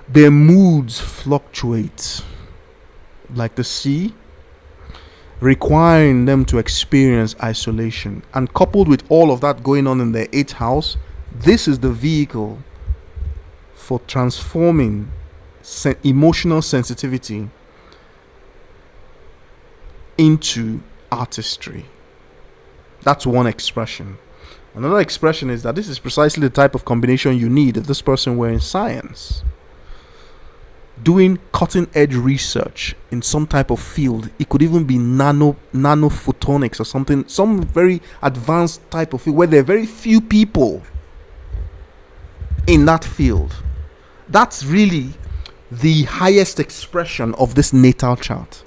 Their moods fluctuate like the sea, requiring them to experience isolation. And coupled with all of that going on in their 8th house, this is the vehicle for transforming emotional sensitivity into artistry. That's one expression. Another expression is that this is precisely the type of combination you need if this person were in science, doing cutting edge research in some type of field. It could even be nanophotonics or something, some very advanced type of field where there are very few people in that field. That's really the highest expression of this natal chart.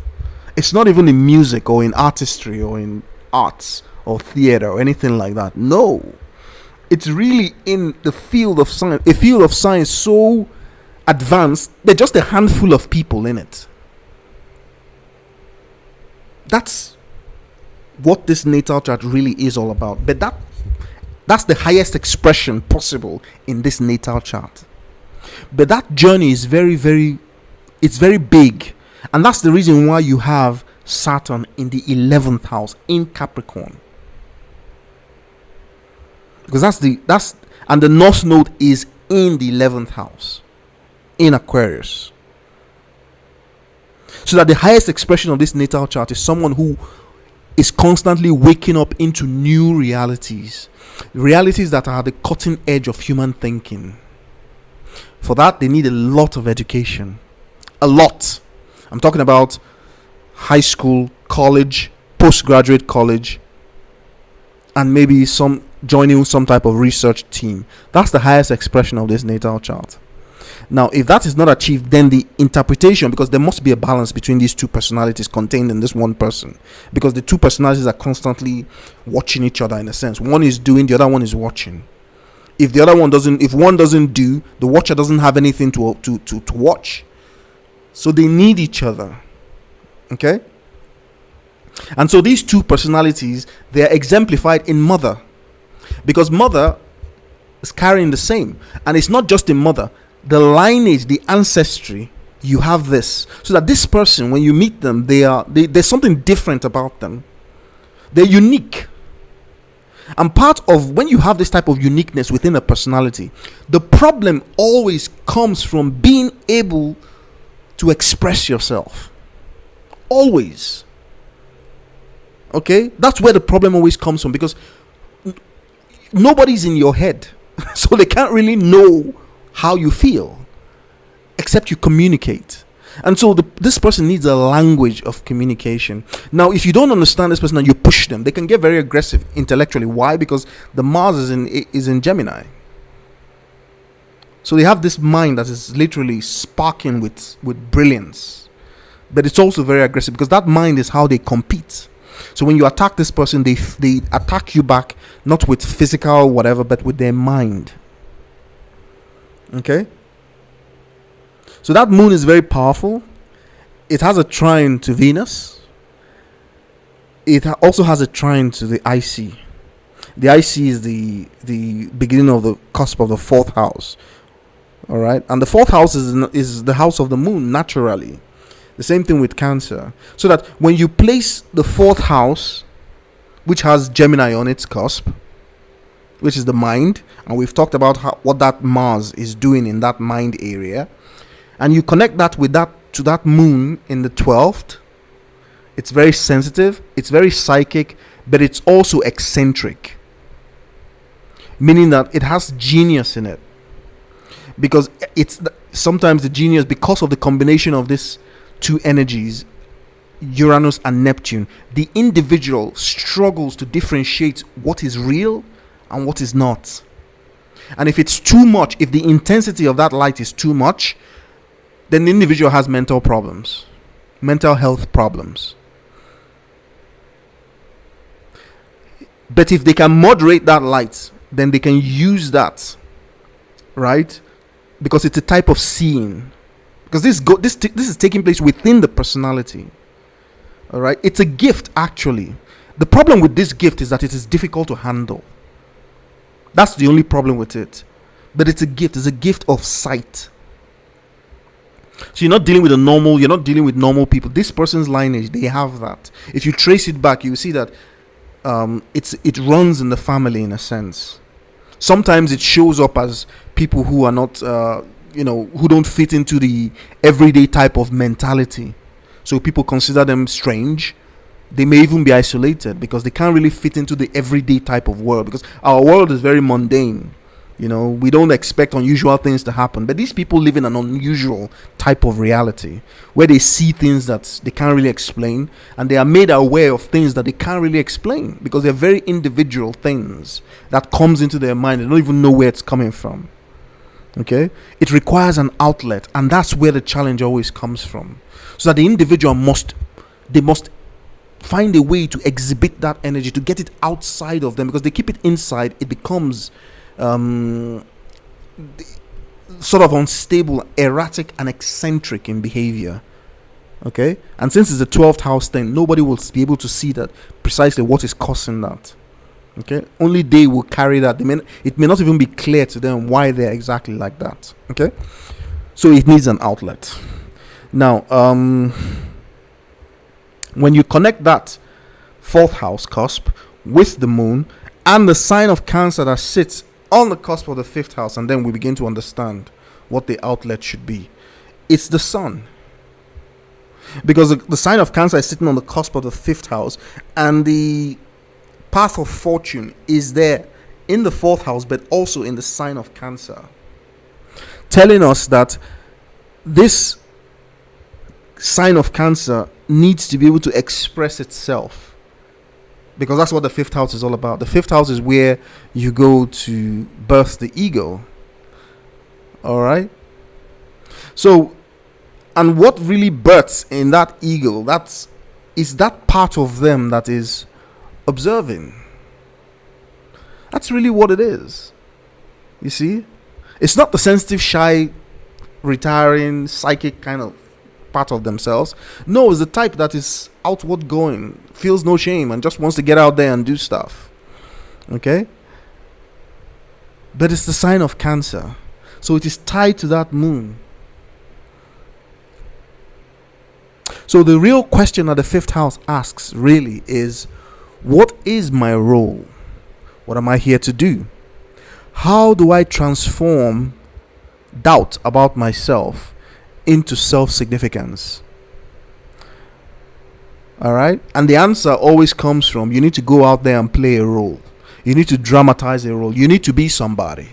It's not even in music or in artistry or in arts or theater or anything like that. No. It's really in the field of science, a field of science so advanced, there's just a handful of people in it. That's what this natal chart really is all about. But that's the highest expression possible in this natal chart. But that journey is very, very, it's very big. And that's the reason why you have Saturn in the 11th house in Capricorn. Because and the North Node is in the 11th house in Aquarius. So that the highest expression of this natal chart is someone who is constantly waking up into new realities that are the cutting edge of human thinking. For that, they need a lot of education. A lot. I'm talking about high school, college, postgraduate college, and maybe some joining some type of research team. That's the highest expression of this natal chart. Now, if that is not achieved, then the interpretation, because there must be a balance between these two personalities contained in this one person, because the two personalities are constantly watching each other in a sense. One is doing, the other one is watching. If one doesn't do, the watcher doesn't have anything to watch. So they need each other. Okay? And so these two personalities, they are exemplified in mother, because mother is carrying the same. And it's not just in mother, the lineage, the ancestry, you have this, so that this person, when you meet them, there's something different about them. They're unique. And part of when you have this type of uniqueness within a personality, the problem always comes from being able to express yourself. Always. Okay? That's where the problem always comes from, because nobody's in your head. So they can't really know how you feel except you communicate. And so this person needs a language of communication. Now, if you don't understand this person and you push them, they can get very aggressive intellectually. Why? Because the Mars is in Gemini. So they have this mind that is literally sparking with brilliance. But it's also very aggressive, because that mind is how they compete. So when you attack this person, they attack you back, not with physical whatever, but with their mind. Okay? So that moon is very powerful. It has a trine to Venus. It also has a trine to the IC. The IC is the beginning of the cusp of the fourth house. All right? And the fourth house is the house of the moon, naturally. The same thing with Cancer. So that when you place the fourth house, which has Gemini on its cusp, which is the mind, and we've talked about what that Mars is doing in that mind area, and you connect that with that moon in the 12th, it's very sensitive, it's very psychic, but it's also eccentric, meaning that it has genius in it, because it's sometimes the genius, because of the combination of these two energies, Uranus and Neptune, the individual struggles to differentiate what is real and what is not. And if it's too much, if the intensity of that light is too much, then the individual has mental problems, mental health problems. But if they can moderate that light, then they can use that, right? Because it's a type of seeing. Because this is taking place within the personality. All right? It's a gift, actually. The problem with this gift is that it is difficult to handle. That's the only problem with it. But it's a gift. It's a gift of sight. So you're not dealing with normal people. This person's lineage, they have that. If you trace it back, you see that it runs in the family in a sense. Sometimes it shows up as people who are not, who don't fit into the everyday type of mentality. So people consider them strange. They may even be isolated because they can't really fit into the everyday type of world, because our world is very mundane. We don't expect unusual things to happen. But these people live in an unusual type of reality where they see things that they can't really explain, and they are made aware of things that they can't really explain because they're very individual things that comes into their mind. They don't even know where it's coming from. Okay? It requires an outlet, and that's where the challenge always comes from. So that the individual must find a way to exhibit that energy, to get it outside of them, because they keep it inside. It becomes sort of unstable, erratic, and eccentric in behavior. Okay, and since it's a 12th house thing, nobody will be able to see that precisely what is causing that. Okay, only they will carry that. It may not even be clear to them why they're exactly like that. Okay, so it needs an outlet. Now, when you connect that 4th house cusp with the moon and the sign of Cancer that sits on the cusp of the 5th house, and then we begin to understand what the outlet should be. It's the sun. Because the sign of Cancer is sitting on the cusp of the 5th house, and the path of fortune is there in the 4th house, but also in the sign of Cancer, telling us that this sign of Cancer needs to be able to express itself, because that's what the 5th house is all about. The 5th house is where you go to birth the ego. All right. So, and what really births in that ego, is that part of them that is observing. That's really what it is. You see, it's not the sensitive, shy, retiring, psychic kind of part of themselves. No, it's the type that is outward going, feels no shame, and just wants to get out there and do stuff. Okay? But it's the sign of Cancer. So it is tied to that moon. So the real question that the 5th house asks really is, what is my role? What am I here to do? How do I transform doubt about myself into self-significance? All right? And the answer always comes from, you need to go out there and play a role. You need to dramatize a role. You need to be somebody.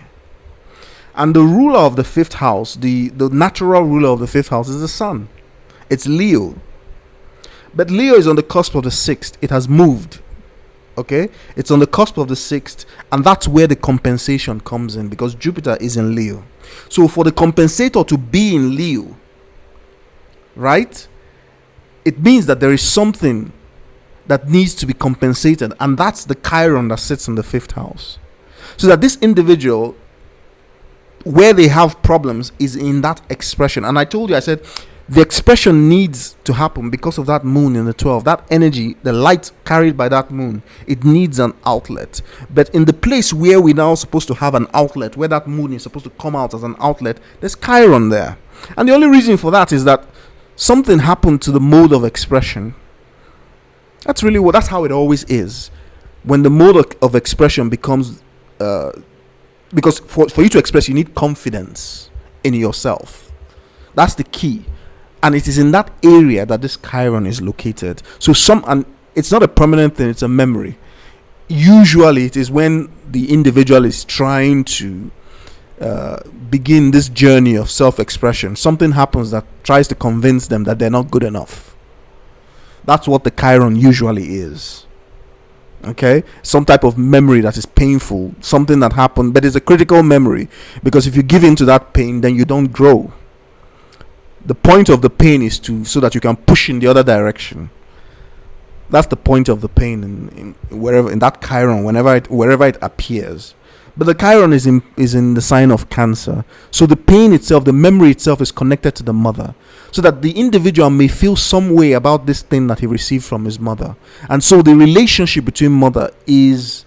And the ruler of the 5th house, the natural ruler of the 5th house, is the sun. It's Leo. But Leo is on the cusp of the 6th. It has moved. Okay? It's on the cusp of the 6th. And that's where the compensation comes in, because Jupiter is in Leo. So for the compensator to be in Leo, right? It means that there is something that needs to be compensated. And that's the Chiron that sits in the 5th house. So that this individual, where they have problems, is in that expression. And I told you, I said, the expression needs to happen because of that moon in the 12th. That energy, the light carried by that moon, it needs an outlet. But in the place where we're now supposed to have an outlet, where that moon is supposed to come out as an outlet, there's Chiron there. And the only reason for that is that something happened to the mode of expression. That's how it always is. When the mode of expression becomes, because for you to express, you need confidence in yourself. That's the key. And it is in that area that this Chiron is located. So and it's not a permanent thing, it's a memory. Usually it is when the individual is trying to begin this journey of self-expression. Something happens that tries to convince them that they're not good enough. That's what the Chiron usually is. Okay? Some type of memory that is painful. Something that happened, but it's a critical memory. Because if you give in to that pain, then you don't grow. The point of the pain is so that you can push in the other direction. That's the point of the pain in wherever, in that Chiron, wherever it appears. But the Chiron is in the sign of Cancer. So the pain itself, the memory itself, is connected to the mother, so that the individual may feel some way about this thing that he received from his mother. And so the relationship between mother is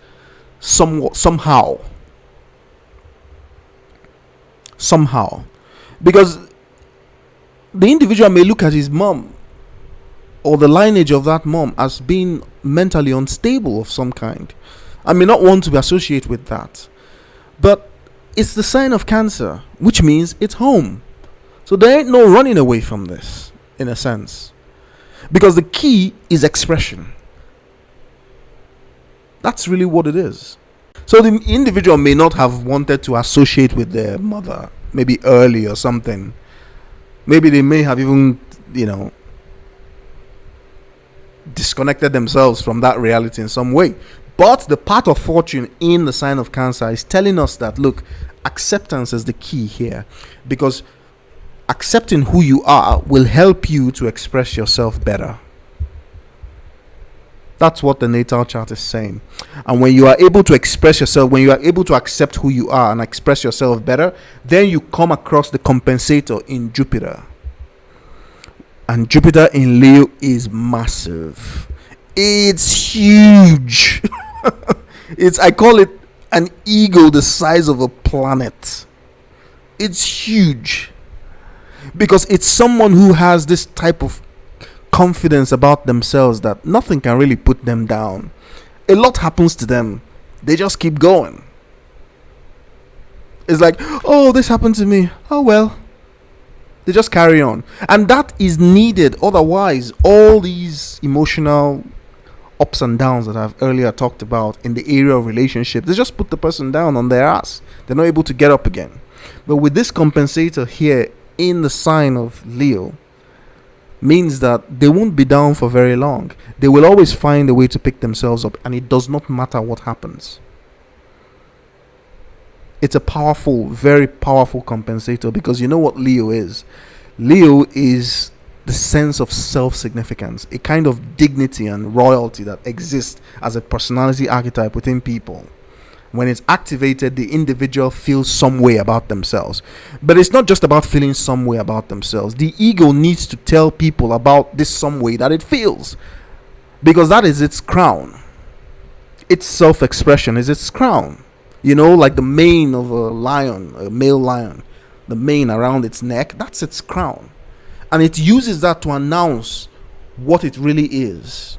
somehow, because the individual may look at his mom or the lineage of that mom as being mentally unstable of some kind. I may not want to associate with that. But it's the sign of Cancer, which means it's home. So there ain't no running away from this, in a sense. Because the key is expression. That's really what it is. So the individual may not have wanted to associate with their mother, maybe early or something. Maybe they may have even, disconnected themselves from that reality in some way. But the path of fortune in the sign of Cancer is telling us that, look, acceptance is the key here. Because accepting who you are will help you to express yourself better. That's what the natal chart is saying. And when you are able to express yourself, when you are able to accept who you are and express yourself better, then you come across the compensator in Jupiter. And Jupiter in Leo is massive. It's huge. I call it an ego the size of a planet. It's huge. Because it's someone who has this type of confidence about themselves that nothing can really put them down. A lot happens to them. They just keep going. It's like, oh, this happened to me. Oh, well. They just carry on. And that is needed. Otherwise, all these emotional ups and downs that I've earlier talked about in the area of relationship, they just put the person down on their ass. They're not able to get up again. But with this compensator here in the sign of Leo, means that they won't be down for very long. They will always find a way to pick themselves up, and it does not matter what happens. It's a powerful, very powerful compensator, because you know what Leo is? Leo is the sense of self-significance, a kind of dignity and royalty that exists as a personality archetype within people. When it's activated, the individual feels some way about themselves. But it's not just about feeling some way about themselves. The ego needs to tell people about this some way that it feels, because that is its crown. Its self-expression is its crown. You know, like the mane of a lion, a male lion, the mane around its neck, that's its crown. And it uses that to announce what it really is.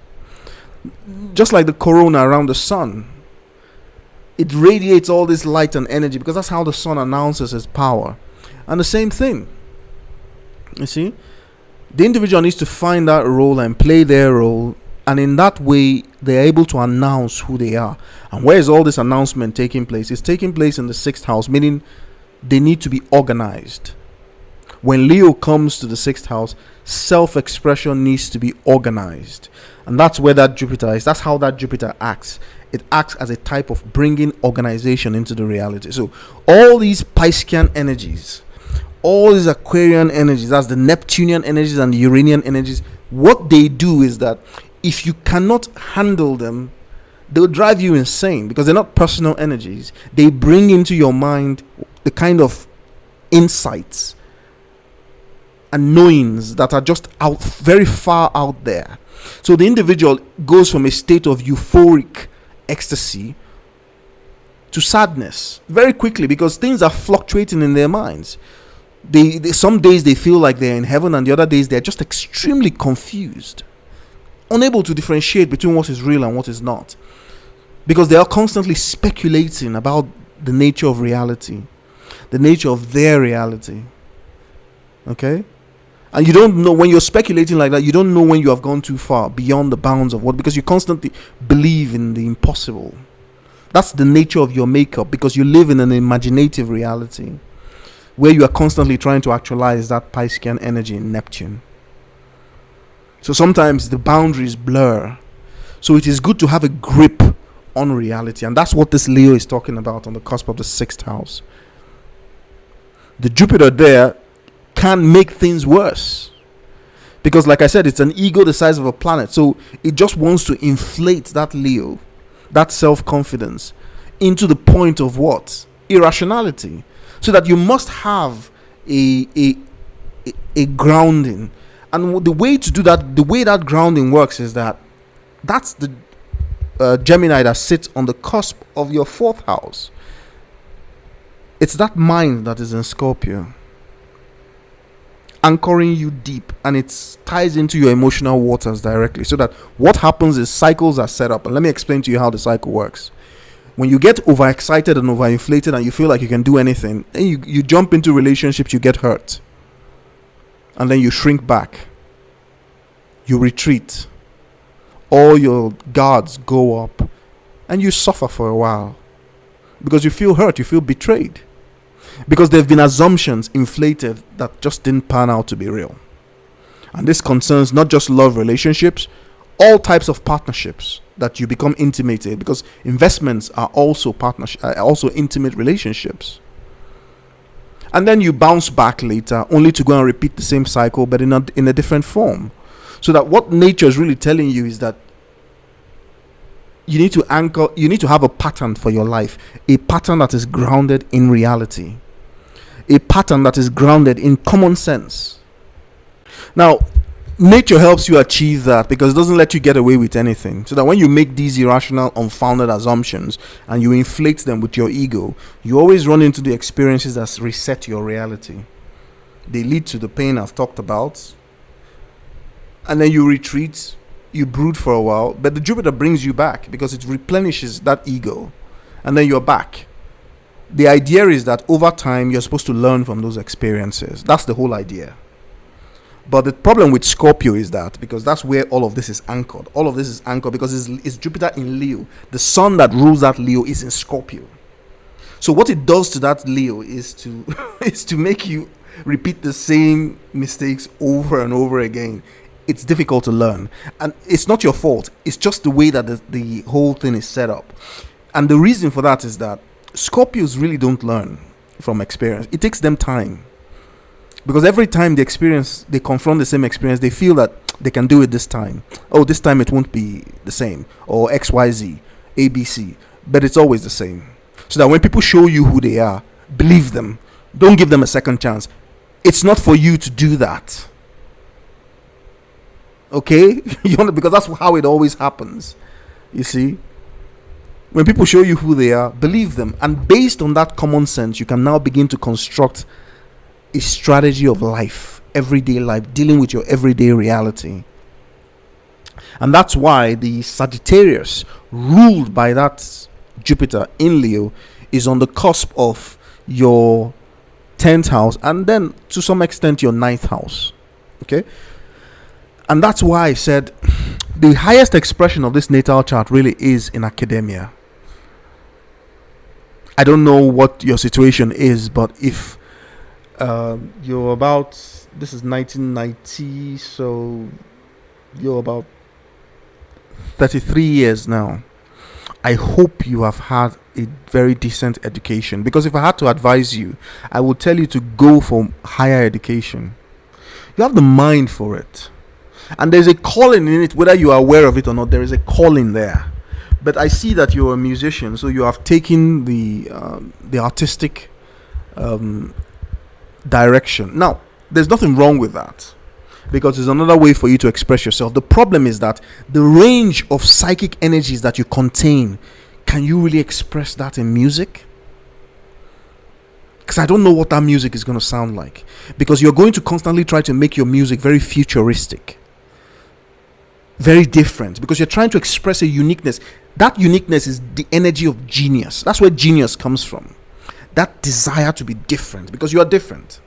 Just like the corona around the sun. It radiates all this light and energy because that's how the sun announces its power. And the same thing. You see? The individual needs to find that role and play their role. And in that way, they are able to announce who they are. And where is all this announcement taking place? It's taking place in the 6th house, meaning they need to be organized. When Leo comes to the 6th house, self-expression needs to be organized. And that's where that Jupiter is. That's how that Jupiter acts. It acts as a type of bringing organization into the reality. So all these Piscean energies, all these Aquarian energies, that's the Neptunian energies and the Uranian energies, what they do is that if you cannot handle them, they'll drive you insane, because they're not personal energies. They bring into your mind the kind of insights and knowings that are just out, very far out there. So the individual goes from a state of euphoric ecstasy to sadness very quickly, because things are fluctuating in their minds. They some days they feel like they're in heaven, and the other days they're just extremely confused, unable to differentiate between what is real and what is not, because they are constantly speculating about the nature of reality, the nature of their reality. Okay? And you don't know, when you're speculating like that, you don't know when you have gone too far beyond the bounds of what, because you constantly believe in the impossible. That's the nature of your makeup, because you live in an imaginative reality where you are constantly trying to actualize that Piscean energy in Neptune. So sometimes the boundaries blur. So it is good to have a grip on reality. And that's what this Leo is talking about on the cusp of the 6th house. The Jupiter there can make things worse, because like I said, it's an ego the size of a planet. So it just wants to inflate that Leo, that self-confidence, into the point of what? Irrationality. So that you must have a grounding. And the way to do that, the way that grounding works is that that's the Gemini that sits on the cusp of your 4th house. It's that mind that is in Scorpio, anchoring you deep, and it ties into your emotional waters directly, so that what happens is cycles are set up. And let me explain to you how the cycle works. When you get overexcited and overinflated and you feel like you can do anything, then you jump into relationships, you get hurt, and then you shrink back, you retreat, all your guards go up, and you suffer for a while because you feel hurt, you feel betrayed, because there have been assumptions inflated that just didn't pan out to be real. And this concerns not just love relationships, all types of partnerships that you become intimate in, because investments are also also intimate relationships. And then you bounce back later, only to go and repeat the same cycle, but in a different form. So that what nature is really telling you is that you need to have a pattern for your life, a pattern that is grounded in reality, a pattern that is grounded in common sense. Now, nature helps you achieve that because it doesn't let you get away with anything. So that when you make these irrational, unfounded assumptions and you inflate them with your ego, you always run into the experiences that reset your reality. They lead to the pain I've talked about, and then you retreat, you brood for a while, but the Jupiter brings you back because it replenishes that ego, and then you're back. The idea is that over time you're supposed to learn from those experiences. That's the whole idea. But the problem with Scorpio is that, because that's where all of this is anchored. All of this is anchored because it's Jupiter in Leo. The sun that rules that Leo is in Scorpio. So what it does to that Leo is to is to make you repeat the same mistakes over and over again. It's difficult to learn, and it's not your fault. It's just the way that the whole thing is set up. And the reason for that is that Scorpios really don't learn from experience. It takes them time, because every time they confront the same experience, they feel that they can do it this time. Oh, this time it won't be the same, or XYZ, ABC, but it's always the same. So that when people show you who they are, believe them. Don't give them a second chance. It's not for you to do that. Okay? Because that's how it always happens. You see? When people show you who they are, believe them. And based on that common sense, you can now begin to construct a strategy of life, everyday life, dealing with your everyday reality. And that's why the Sagittarius, ruled by that Jupiter in Leo, is on the cusp of your 10th house and then to some extent your 9th house. Okay? And that's why I said the highest expression of this natal chart really is in academia. I don't know what your situation is, but if you're about, this is 1990, so you're about 33 years now, I hope you have had a very decent education. Because if I had to advise you, I would tell you to go for higher education. You have the mind for it. And there's a calling in it, whether you are aware of it or not. There is a calling there. But I see that you're a musician, so you have taken the artistic direction. Now, there's nothing wrong with that, because it's another way for you to express yourself. The problem is that the range of psychic energies that you contain, can you really express that in music? Because I don't know what that music is going to sound like, because you're going to constantly try to make your music very futuristic, very different, because you're trying to express a uniqueness. That uniqueness is the energy of genius. That's where genius comes from. That desire to be different, because you are different.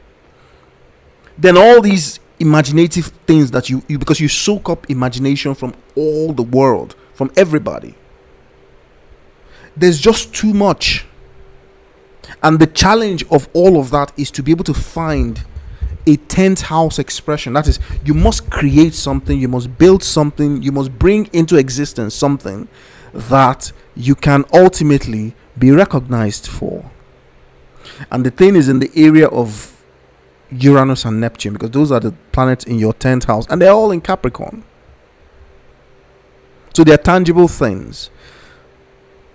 Then all these imaginative things that you because you soak up imagination from all the world, from everybody. There's just too much. And the challenge of all of that is to be able to find a 10th house expression. That is, you must create something, you must build something, you must bring into existence something that you can ultimately be recognized for. And the thing is in the area of Uranus and Neptune, because those are the planets in your 10th house, and they're all in Capricorn. So they're tangible things.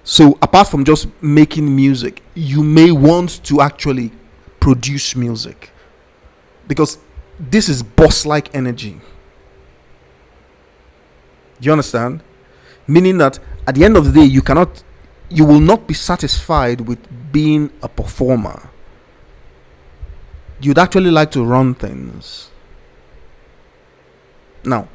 So apart from just making music, you may want to actually produce music, because this is boss-like energy. Do you understand? Meaning that at the end of the day, you will not be satisfied with being a performer. You'd actually like to run things. Now,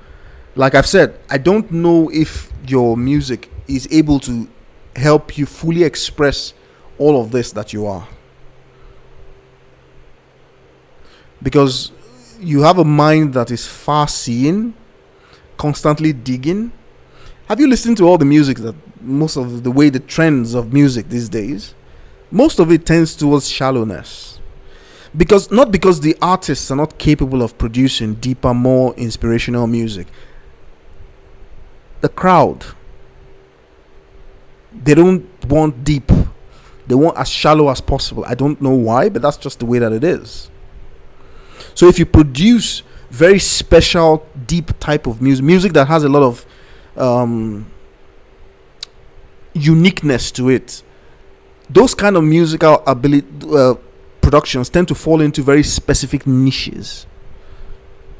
like I've said, I don't know if your music is able to help you fully express all of this that you are, because you have a mind that is far-seeing, constantly digging. Have you listened to all the music, that most of the way the trends of music these days, most of it tends towards shallowness, because not because the artists are not capable of producing deeper, more inspirational music. The crowd, they don't want deep, they want as shallow as possible. I don't know why, but that's just the way that it is. So if you produce very special, deep type of music that has a lot of uniqueness to it. Those kind of musical ability productions tend to fall into very specific niches.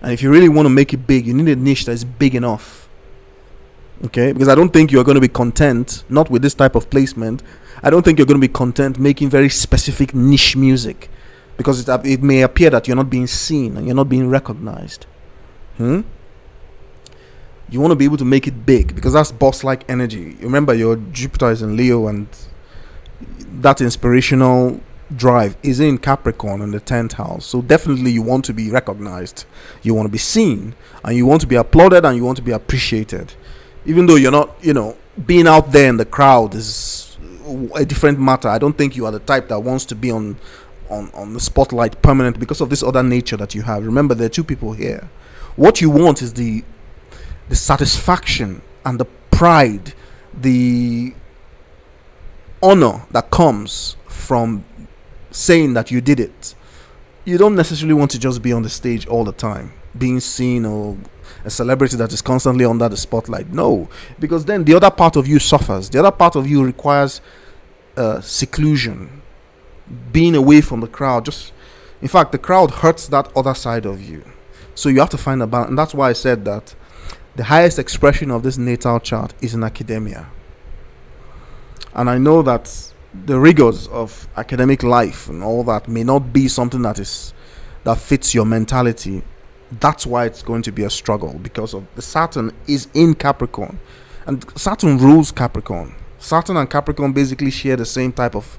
And if you really want to make it big, you need a niche that is big enough. Okay? Because I don't think you're going to be content, not with this type of placement. I don't think you're going to be content making very specific niche music, because it may appear that you're not being seen and you're not being recognized. You want to be able to make it big, because that's boss-like energy. Remember, your Jupiter is in Leo, and that inspirational drive is in Capricorn in the 10th house. So definitely you want to be recognized, you want to be seen, and you want to be applauded, and you want to be appreciated. Even though you're not, being out there in the crowd is a different matter. I don't think you are the type that wants to be on the spotlight permanent because of this other nature that you have. Remember, there are two people here. What you want is the satisfaction and the pride, the honor that comes from saying that you did it. You don't necessarily want to just be on the stage all the time, being seen, or a celebrity that is constantly under the spotlight. No, because then the other part of you suffers. The other part of you requires seclusion, being away from the crowd. In fact, the crowd hurts that other side of you. So you have to find a balance. And that's why I said that the highest expression of this natal chart is in academia. And I know that the rigors of academic life and all that may not be something that fits your mentality. That's why it's going to be a struggle, because of the Saturn is in Capricorn, and Saturn rules Capricorn. Saturn and Capricorn basically share the same type of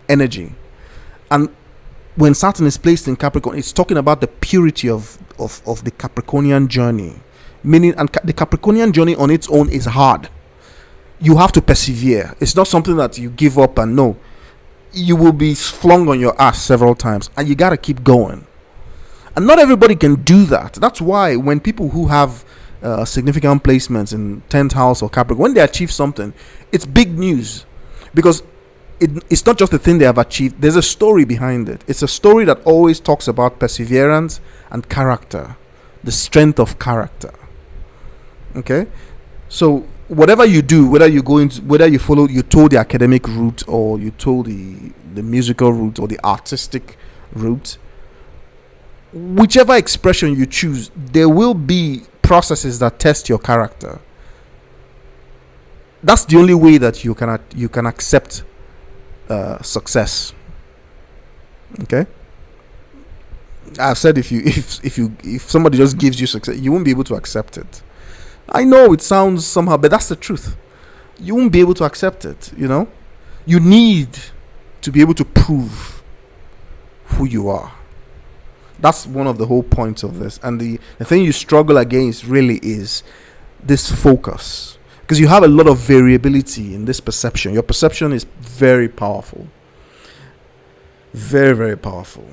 energy. And when Saturn is placed in Capricorn, it's talking about the purity of the Capricornian journey. Meaning, and the Capricornian journey on its own is hard. You have to persevere. It's not something that you give up and no. You will be flung on your ass several times, and you got to keep going. And not everybody can do that. That's why when people who have significant placements in 10th house or Capricorn, when they achieve something, it's big news, because it's not just the thing they have achieved. There's a story behind it. It's a story that always talks about perseverance and character, the strength of character. Okay? So whatever you do, whether you told the academic route, or you told the musical route, or the artistic route, whichever expression you choose, there will be processes that test your character. That's the only way that you can accept success. Okay, I've said if somebody just gives you success, you won't be able to accept it. I know it sounds somehow, but that's the truth. You won't be able to accept it. You need to be able to prove who you are. That's one of the whole points of this. And the thing you struggle against really is this focus, because you have a lot of variability in this perception. Your perception is very powerful, very, very powerful,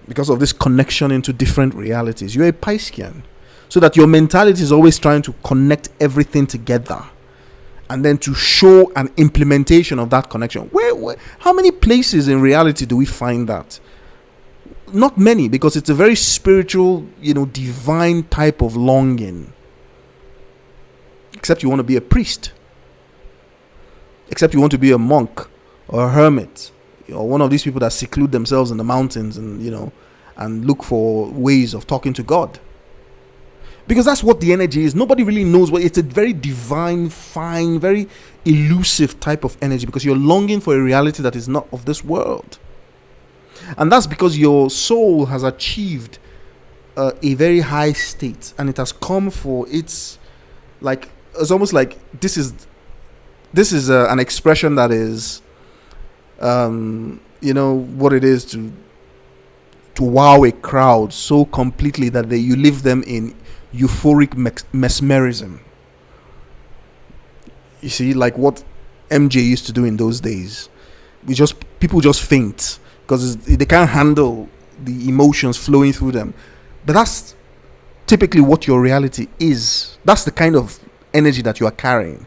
because of this connection into different realities. You're a Piscean, so that your mentality is always trying to connect everything together, and then to show an implementation of that connection. Where how many places in reality do we find that? Not many, because it's a very spiritual, divine type of longing. Except you want to be a priest, except you want to be a monk or a hermit, or one of these people that seclude themselves in the mountains and look for ways of talking to God. Because that's what the energy is. Nobody really knows what. It's a very divine, fine, very elusive type of energy, because you're longing for a reality that is not of this world. And that's because your soul has achieved a very high state, and it has come for it's almost like this is an expression that is what it is to wow a crowd so completely that you leave them in euphoric mesmerism. You see, like what MJ used to do in those days. People just faint because they can't handle the emotions flowing through them. But that's typically what your reality is. That's the kind of energy that you are carrying.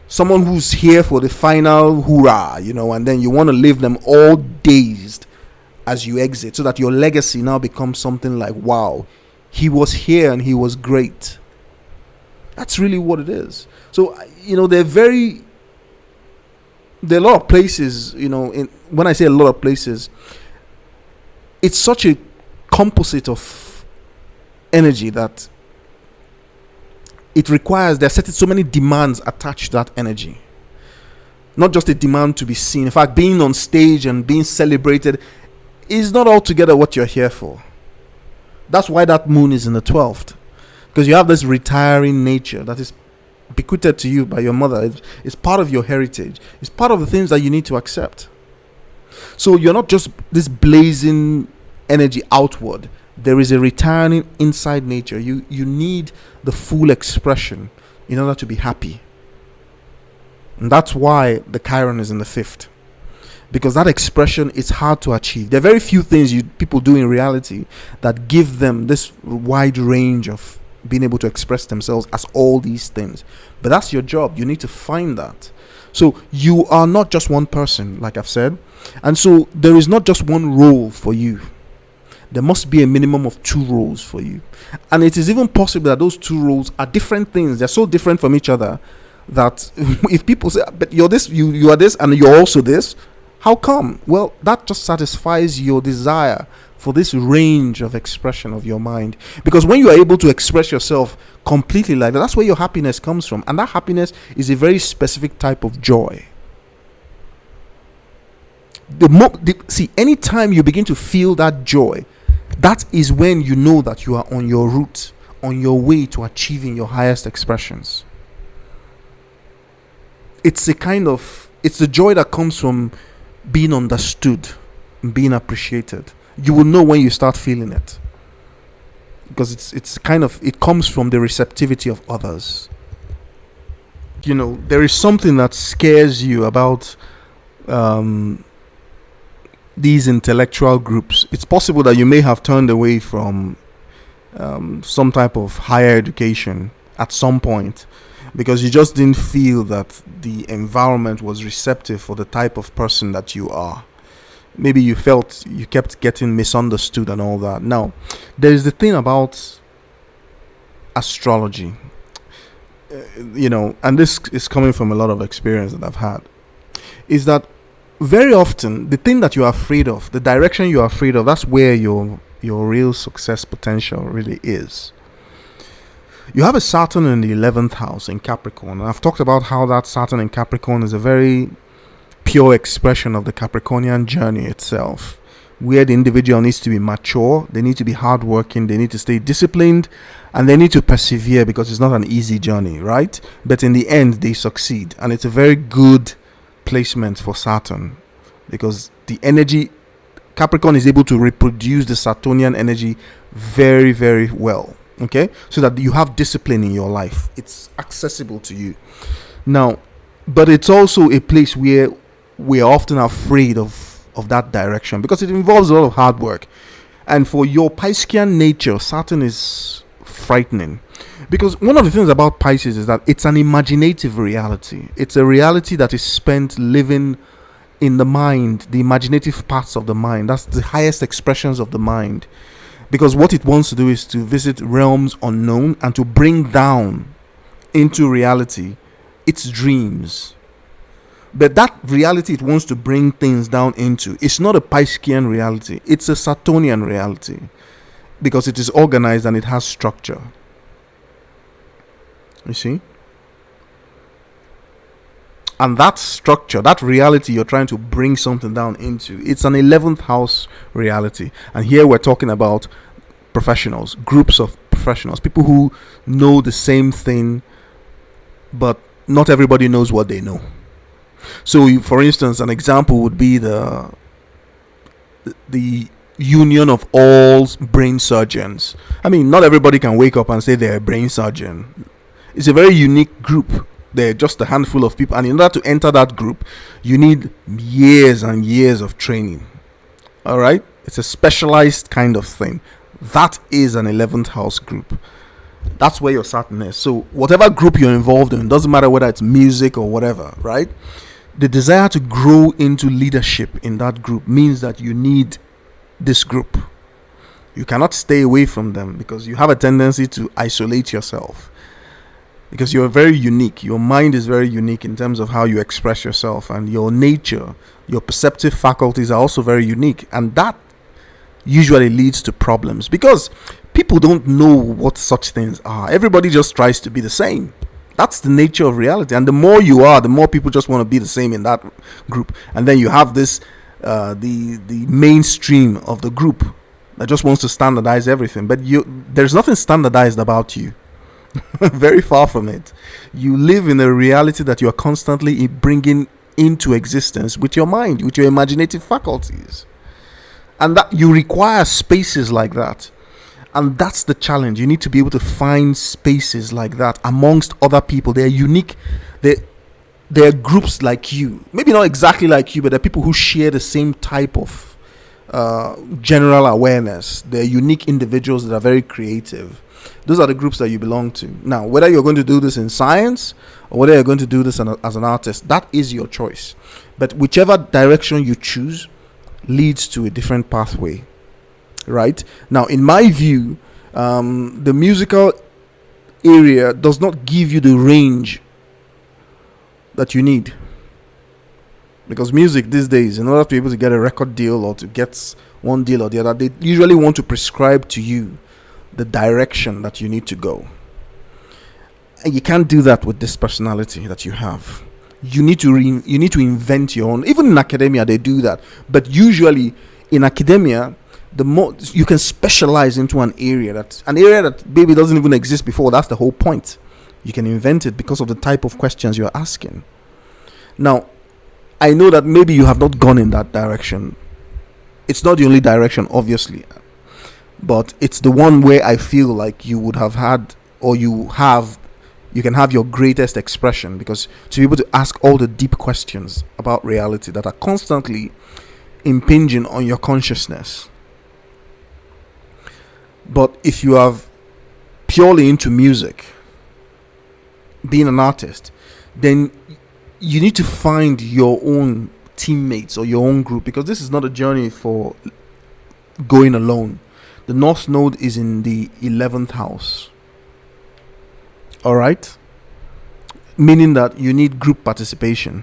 Someone who's here for the final hoorah, and then you want to leave them all dazed as you exit, so that your legacy now becomes something like, wow, he was here and he was great. That's really what it is. So there are a lot of places. When I say a lot of places, it's such a composite of energy that it requires. There are so many demands attached to that energy. Not just a demand to be seen. In fact, being on stage and being celebrated is not altogether what you're here for. That's why that moon is in the 12th. Because you have this retiring nature that is bequeathed to you by your mother. It's part of your heritage. It's part of the things that you need to accept. So you're not just this blazing energy outward. There is a retiring inside nature. You need the full expression in order to be happy. And that's why the Chiron is in the 5th. Because that expression is hard to achieve. There are very few things people do in reality that give them this wide range of being able to express themselves as all these things. But that's your job. You need to find that. So you are not just one person, like I've said. And so there is not just one role for you. There must be a minimum of 2 roles for you. And it is even possible that those 2 roles are different things. They're so different from each other that if people say, but you're this, you are this, and you're also this, how come? Well, that just satisfies your desire for this range of expression of your mind. Because when you are able to express yourself completely like that, that's where your happiness comes from. And that happiness is a very specific type of joy. See, anytime you begin to feel that joy, that is when you know that you are on your route, on your way to achieving your highest expressions. It's the joy that comes from being understood, being appreciated. You will know when you start feeling it, because it comes from the receptivity of others. There is something that scares you about these intellectual groups. It's possible that you may have turned away from some type of higher education at some point, because you just didn't feel that the environment was receptive for the type of person that you are. Maybe you felt you kept getting misunderstood and all that. Now, there is the thing about astrology, and this is coming from a lot of experience that I've had, is that very often the thing that you are afraid of, the direction you are afraid of, that's where your real success potential really is. You have a Saturn in the 11th house in Capricorn, and I've talked about how that Saturn in Capricorn is a very pure expression of the Capricornian journey itself, where the individual needs to be mature, they need to be hardworking, they need to stay disciplined, and they need to persevere, because it's not an easy journey, right? But in the end, they succeed, and it's a very good placement for Saturn, because the energy, Capricorn is able to reproduce the Saturnian energy very, very well. Okay, so that you have discipline in your life. It's accessible to you. Now, but it's also a place where we are often afraid of that direction, because it involves a lot of hard work. And for your Piscean nature, Saturn is frightening. Because one of the things about Pisces is that it's an imaginative reality. It's a reality that is spent living in the mind, the imaginative parts of the mind. That's the highest expressions of the mind. Because what it wants to do is to visit realms unknown and to bring down into reality its dreams. But that reality it wants to bring things down into, it's not a Piscean reality. It's a Saturnian reality. Because it is organized and it has structure. You see? And that structure, that reality you're trying to bring something down into, it's an 11th house reality. And here we're talking about professionals, groups of professionals, people who know the same thing, but not everybody knows what they know. So, for instance, an example would be the union of all brain surgeons. I mean, not everybody can wake up and say they're a brain surgeon. It's a very unique group. They're just a handful of people, and in order to enter that group, you need years and years of training. All right, it's a specialized kind of thing. That is an 11th house group. That's where your Saturn is. So whatever group you're involved in, doesn't matter whether it's music or whatever, right? The desire to grow into leadership in that group means that you need this group. You cannot stay away from them, because you have a tendency to isolate yourself. because you're very unique. Your mind is very unique in terms of how you express yourself, and your nature, your perceptive faculties are also very unique, and that usually leads to problems because people don't know what such things are. Everybody just tries to be the same. That's the nature of reality, and the more you are, the more people just want to be the same in that group, and then you have this the mainstream of the group that just wants to standardize everything. But there's nothing standardized about you. Very far from it. You live in a reality that you are constantly bringing into existence with your mind, with your imaginative faculties, and that you require spaces like that. And that's the challenge. You need to be able to find spaces like that amongst other people. They're unique. They're groups like you, maybe not exactly like you, but they're people who share the same type of general awareness. They're unique individuals that are very creative. Those are the groups that you belong to. Now, whether you're going to do this in science or whether you're going to do this as an artist, that is your choice. But whichever direction you choose leads to a different pathway, right? Now, in my view, the musical area does not give you the range that you need, because music these days, in order to be able to get a record deal or to get one deal or the other, they usually want to prescribe to you the direction that you need to go, and you can't do that with this personality that you have. You need to invent your own. Even in academia they do that, but usually in academia, the more you can specialize into an area that maybe doesn't even exist before. That's the whole point. You can invent it because of the type of questions you're asking. Now, I know that maybe you have not gone in that direction. It's not the only direction, obviously, but it's the one where I feel like you would have had, or you can have your greatest expression, because to be able to ask all the deep questions about reality that are constantly impinging on your consciousness. But if you are purely into music, being an artist, then you need to find your own teammates or your own group, because this is not a journey for going alone. The North Node is in the 11th house. All right? Meaning that you need group participation.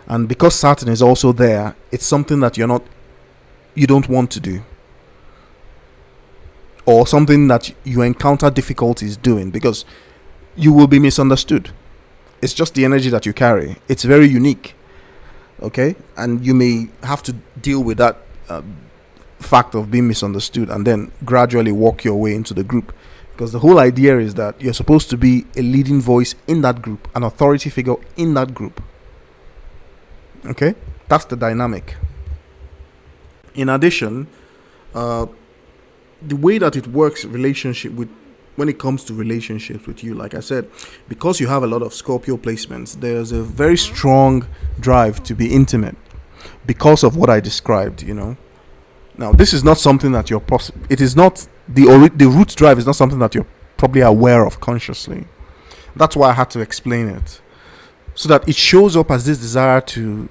And because Saturn is also there, it's something that you don't want to do, or something that you encounter difficulties doing, because you will be misunderstood. It's just the energy that you carry. It's very unique. Okay? And you may have to deal with that fact of being misunderstood, and then gradually walk your way into the group. Because the whole idea is that you're supposed to be a leading voice in that group, an authority figure in that group. Okay? That's the dynamic. In addition, the way that it works when it comes to relationships with you, like I said, because you have a lot of Scorpio placements, there's a very strong drive to be intimate because of what I described, Now, this is not something that it is not the root drive is not something that you're probably aware of consciously. That's why I had to explain it, so that it shows up as this desire to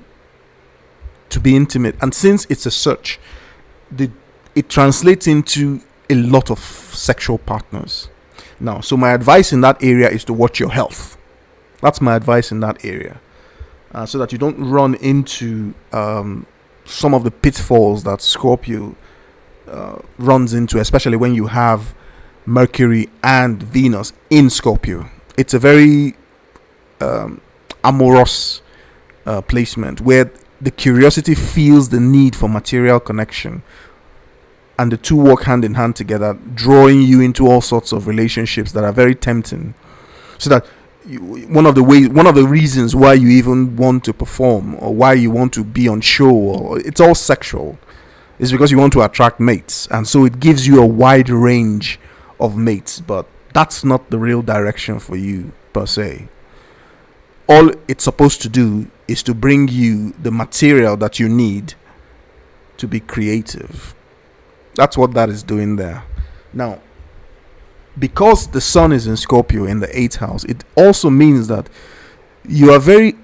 be intimate. And since it's a search, it translates into a lot of sexual partners. Now, so my advice in that area is to watch your health. That's my advice in that area, so that you don't run into some of the pitfalls that Scorpio runs into, especially when you have Mercury and Venus in Scorpio. It's a very amorous placement, where the curiosity feels the need for material connection, and the two work hand in hand together, drawing you into all sorts of relationships that are very tempting. So that one of the reasons why you even want to perform, or why you want to be on show, or it's all sexual, is because you want to attract mates, and so it gives you a wide range of mates. But that's not the real direction for you per se. All it's supposed to do is to bring you the material that you need to be creative. That's what that is doing there. Now, because the sun is in Scorpio in the 8th house, it also means that you are very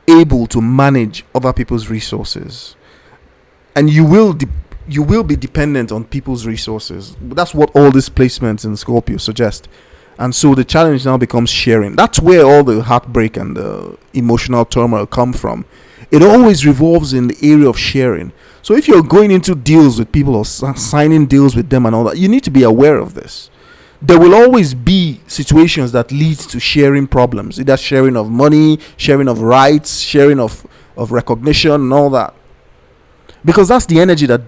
able to manage other people's resources, and you will be dependent on people's resources. That's what all these placements in Scorpio suggest. And so the challenge now becomes sharing. That's where all the heartbreak and the emotional turmoil come from. It always revolves in the area of sharing. So if you're going into deals with people or signing deals with them and all that, you need to be aware of this. There will always be situations that lead to sharing problems, either sharing of money, sharing of rights, sharing of recognition and all that. Because that's the energy that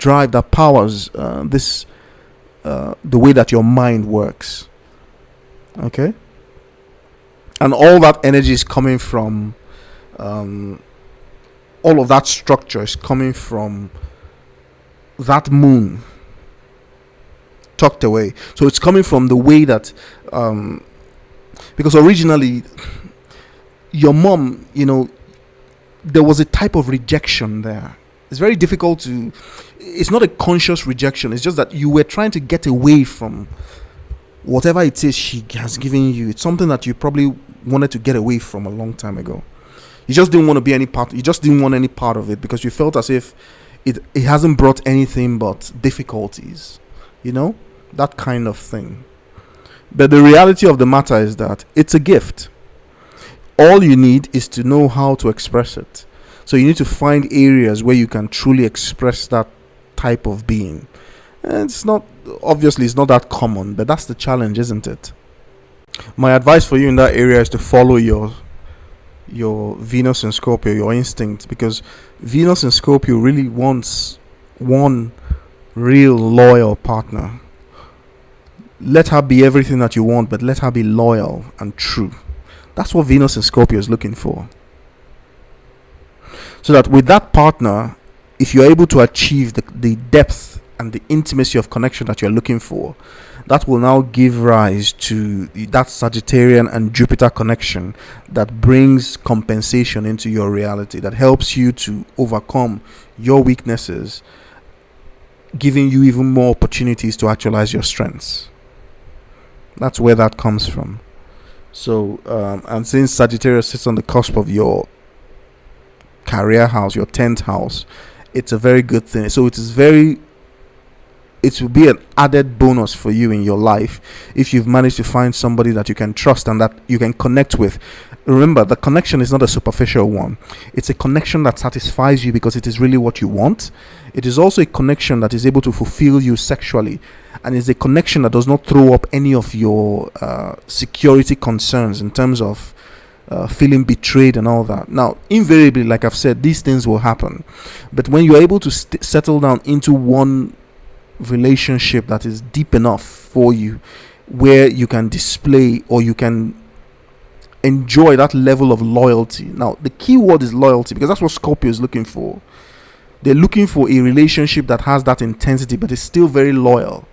powers the way that your mind works. Okay? And all that energy is coming from, all of that structure is coming from that moon tucked away. So it's coming from the way that, because originally, your mom, there was a type of rejection there. It's very difficult to, it's not a conscious rejection. It's just that you were trying to get away from whatever it is she has given you. It's something that you probably wanted to get away from a long time ago. You just didn't want to be any part. You just didn't want any part of it because you felt as if it hasn't brought anything but difficulties. That kind of thing. But the reality of the matter is that it's a gift. All you need is to know how to express it. So you need to find areas where you can truly express that type of being. And it's not that common, but that's the challenge, isn't it? My advice for you in that area is to follow your Venus and Scorpio, your instinct, because Venus and Scorpio really wants one real loyal partner. Let her be everything that you want, but let her be loyal and true. That's what Venus and Scorpio is looking for. So that with that partner, if you're able to achieve the depth and the intimacy of connection that you're looking for, that will now give rise to that Sagittarian and Jupiter connection that brings compensation into your reality, that helps you to overcome your weaknesses, giving you even more opportunities to actualize your strengths. That's where that comes from. So, and since Sagittarius sits on the cusp of your career house, your 10th house, it's a very good thing. So it will be an added bonus for you in your life if you've managed to find somebody that you can trust and that you can connect with. Remember, the connection is not a superficial one. It's a connection that satisfies you because it is really what you want. It is also a connection that is able to fulfill you sexually, and is a connection that does not throw up any of your security concerns in terms of feeling betrayed and all that. Now, invariably, like I've said, these things will happen. But when you're able to settle down into one relationship that is deep enough for you, where you can display or you can enjoy that level of loyalty. Now, the key word is loyalty, because that's what Scorpio is looking for. They're looking for a relationship that has that intensity, but is still very loyal.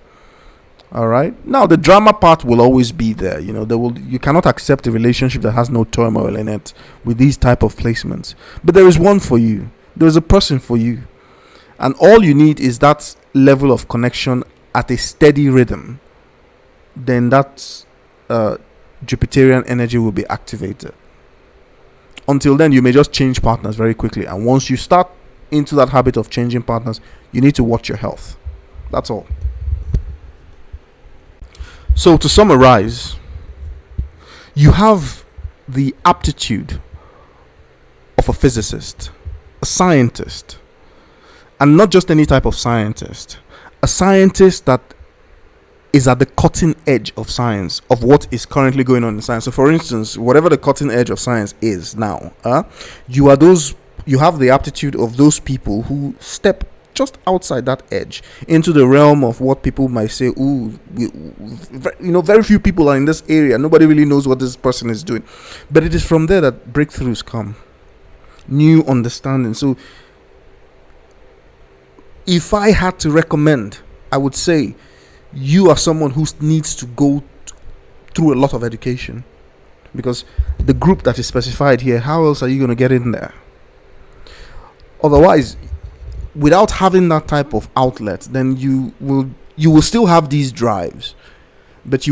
All right. Now, the drama part will always be there. You cannot accept a relationship that has no turmoil in it with these type of placements. But there is one for you. There is a person for you, and all you need is that level of connection at a steady rhythm. Then that Jupiterian energy will be activated. Until then, you may just change partners very quickly. And once you start into that habit of changing partners, you need to watch your health. That's all. So to summarize, you have the aptitude of a physicist, a scientist, and not just any type of scientist, a scientist that is at the cutting edge of science, of what is currently going on in science. So for instance, whatever the cutting edge of science is now, you have the aptitude of those people who step just outside that edge into the realm of what people might say, very few people are in this area, nobody really knows what this person is doing. But it is from there that breakthroughs come, new understanding. So if I had to recommend, I would say you are someone who needs to go through a lot of education, because the group that is specified here, how else are you going to get in there? Otherwise, without having that type of outlet, then you will still have these drives, but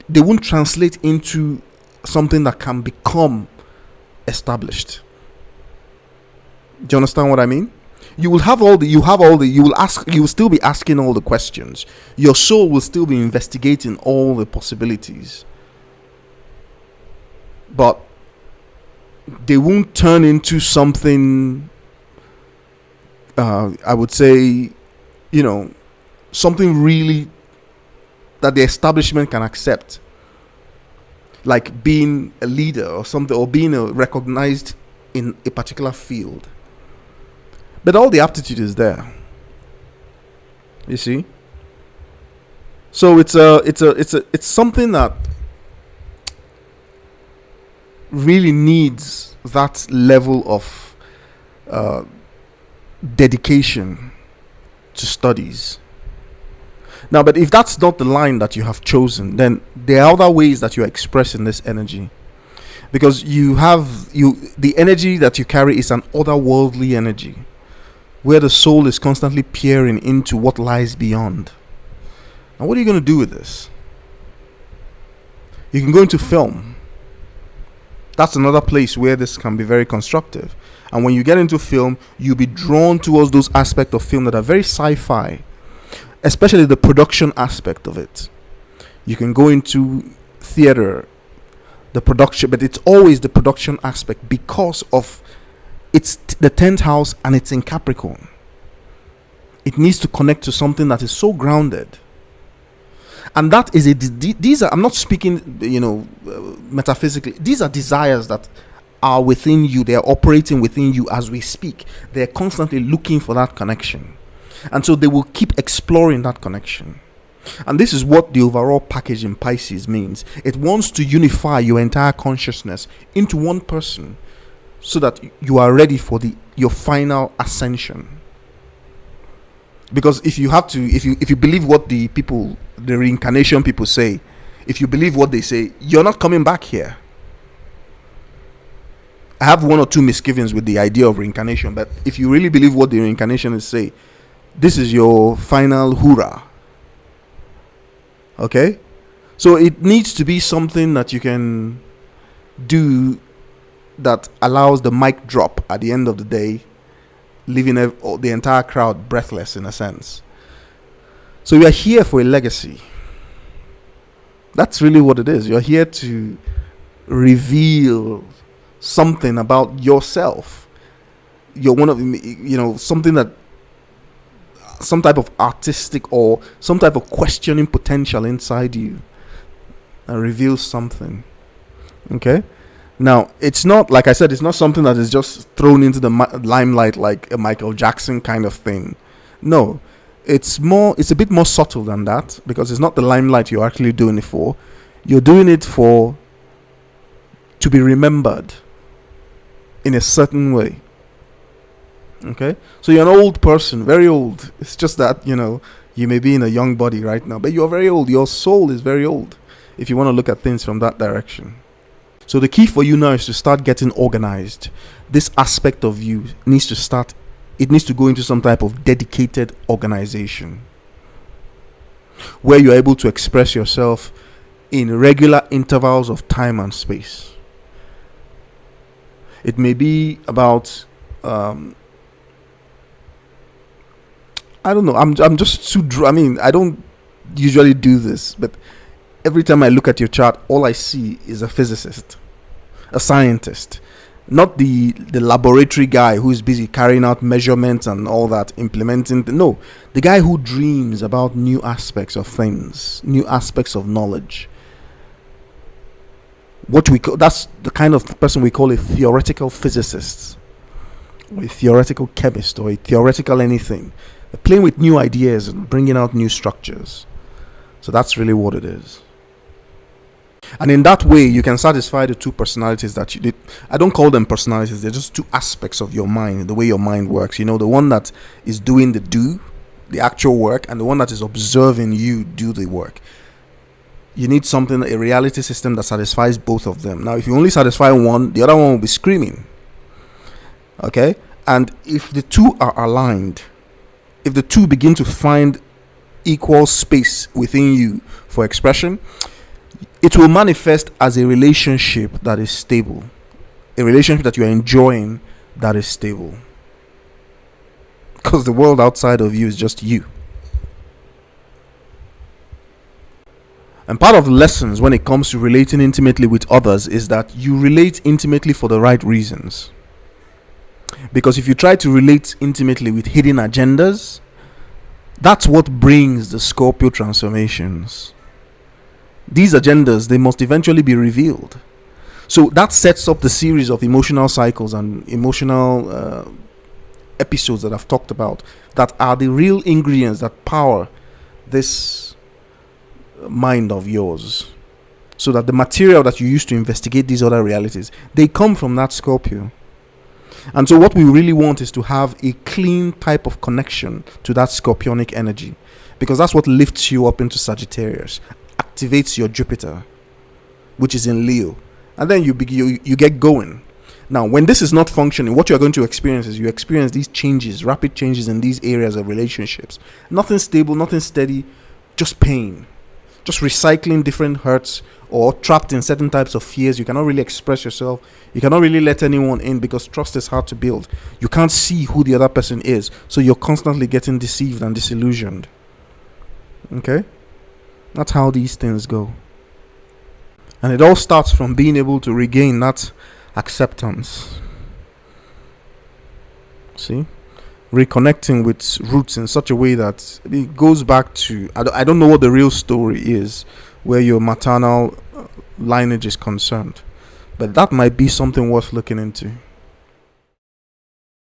they won't translate into something that can become established. Do you understand what I mean? You will have all the you will ask, you will still be asking all the questions. Your soul will still be investigating all the possibilities. But they won't turn into something, I would say, something really that the establishment can accept, like being a leader or something, or being recognized in a particular field. But all the aptitude is there. You see? So it's something that really needs that level of dedication to studies. Now, but if that's not the line that you have chosen, then there are other ways that you're expressing this energy. Because the energy that you carry is an otherworldly energy, where the soul is constantly peering into what lies beyond. Now, what are you going to do with this? You can go into film. That's another place where this can be very constructive. And when you get into film, you'll be drawn towards those aspects of film that are very sci-fi, especially the production aspect of it. You can go into theater, the production, but it's always the production aspect, because of it's the 10th house and it's in Capricorn. It needs to connect to something that is so grounded. And that is these are, I'm not speaking, metaphysically. These are desires that are within you. They are operating within you as we speak. They're constantly looking for that connection. And so they will keep exploring that connection. And this is what the overall package in Pisces means. It wants to unify your entire consciousness into one person, so that you are ready for your final ascension. Because if you believe what the reincarnation people say, if you believe what they say, you're not coming back here. I have one or two misgivings with the idea of reincarnation, but if you really believe what the reincarnationists say, this is your final hoorah. Okay? So it needs to be something that you can do that allows the mic drop at the end of the day, leaving the entire crowd breathless in a sense. So you are here for a legacy. That's really what it is. You're here to reveal something about yourself. You're one of, something that, some type of artistic or some type of questioning potential inside you that reveals something. Okay? Now, it's not, like I said, it's not something that is just thrown into the limelight like a Michael Jackson kind of thing. No, it's a bit more subtle than that, because it's not the limelight you're actually doing it for. You're doing it to be remembered in a certain way. Okay? So you're an old person, very old. It's just that, you may be in a young body right now, but you're very old. Your soul is very old, if you want to look at things from that direction. So the key for you now is to start getting organized. This aspect of you needs to go into some type of dedicated organization, where you're able to express yourself in regular intervals of time and space. It may be about, I don't know, I'm just too, I don't usually do this, but every time I look at your chart, all I see is a physicist, a scientist, not the laboratory guy who's busy carrying out measurements and all that, implementing. No, the guy who dreams about new aspects of things, new aspects of knowledge. That's the kind of person we call a theoretical physicist, or a theoretical chemist, or a theoretical anything. They're playing with new ideas and bringing out new structures. So that's really what it is. And in that way, you can satisfy the two personalities that you did. I don't call them personalities. They're just two aspects of your mind, the way your mind works. The one that is doing the actual work, and the one that is observing you do the work. You need a reality system that satisfies both of them. Now, if you only satisfy one, the other one will be screaming. Okay? And if the two are aligned, if the two begin to find equal space within you for expression, it will manifest as a relationship that is stable, a relationship that you are enjoying that is stable. because the world outside of you is just you. And part of the lessons when it comes to relating intimately with others is that you relate intimately for the right reasons. Because if you try to relate intimately with hidden agendas, that's what brings the Scorpio transformations. These agendas, they must eventually be revealed. So that sets up the series of emotional cycles and emotional episodes that I've talked about, that are the real ingredients that power this mind of yours. So that the material that you use to investigate these other realities, they come from that Scorpio. And so what we really want is to have a clean type of connection to that scorpionic energy, because that's what lifts you up into Sagittarius, activates your Jupiter, which is in Leo, and then you get going. Now, when this is not functioning, what you're going to experience is you experience these changes, rapid changes in these areas of relationships. Nothing stable, nothing steady, just pain. Just recycling different hurts, or trapped in certain types of fears. You cannot really express yourself. You cannot really let anyone in, because trust is hard to build. You can't see who the other person is, so you're constantly getting deceived and disillusioned. Okay? That's how these things go. And it all starts from being able to regain that acceptance. See? Reconnecting with roots in such a way that it goes back to, I don't know what the real story is where your maternal lineage is concerned, but that might be something worth looking into.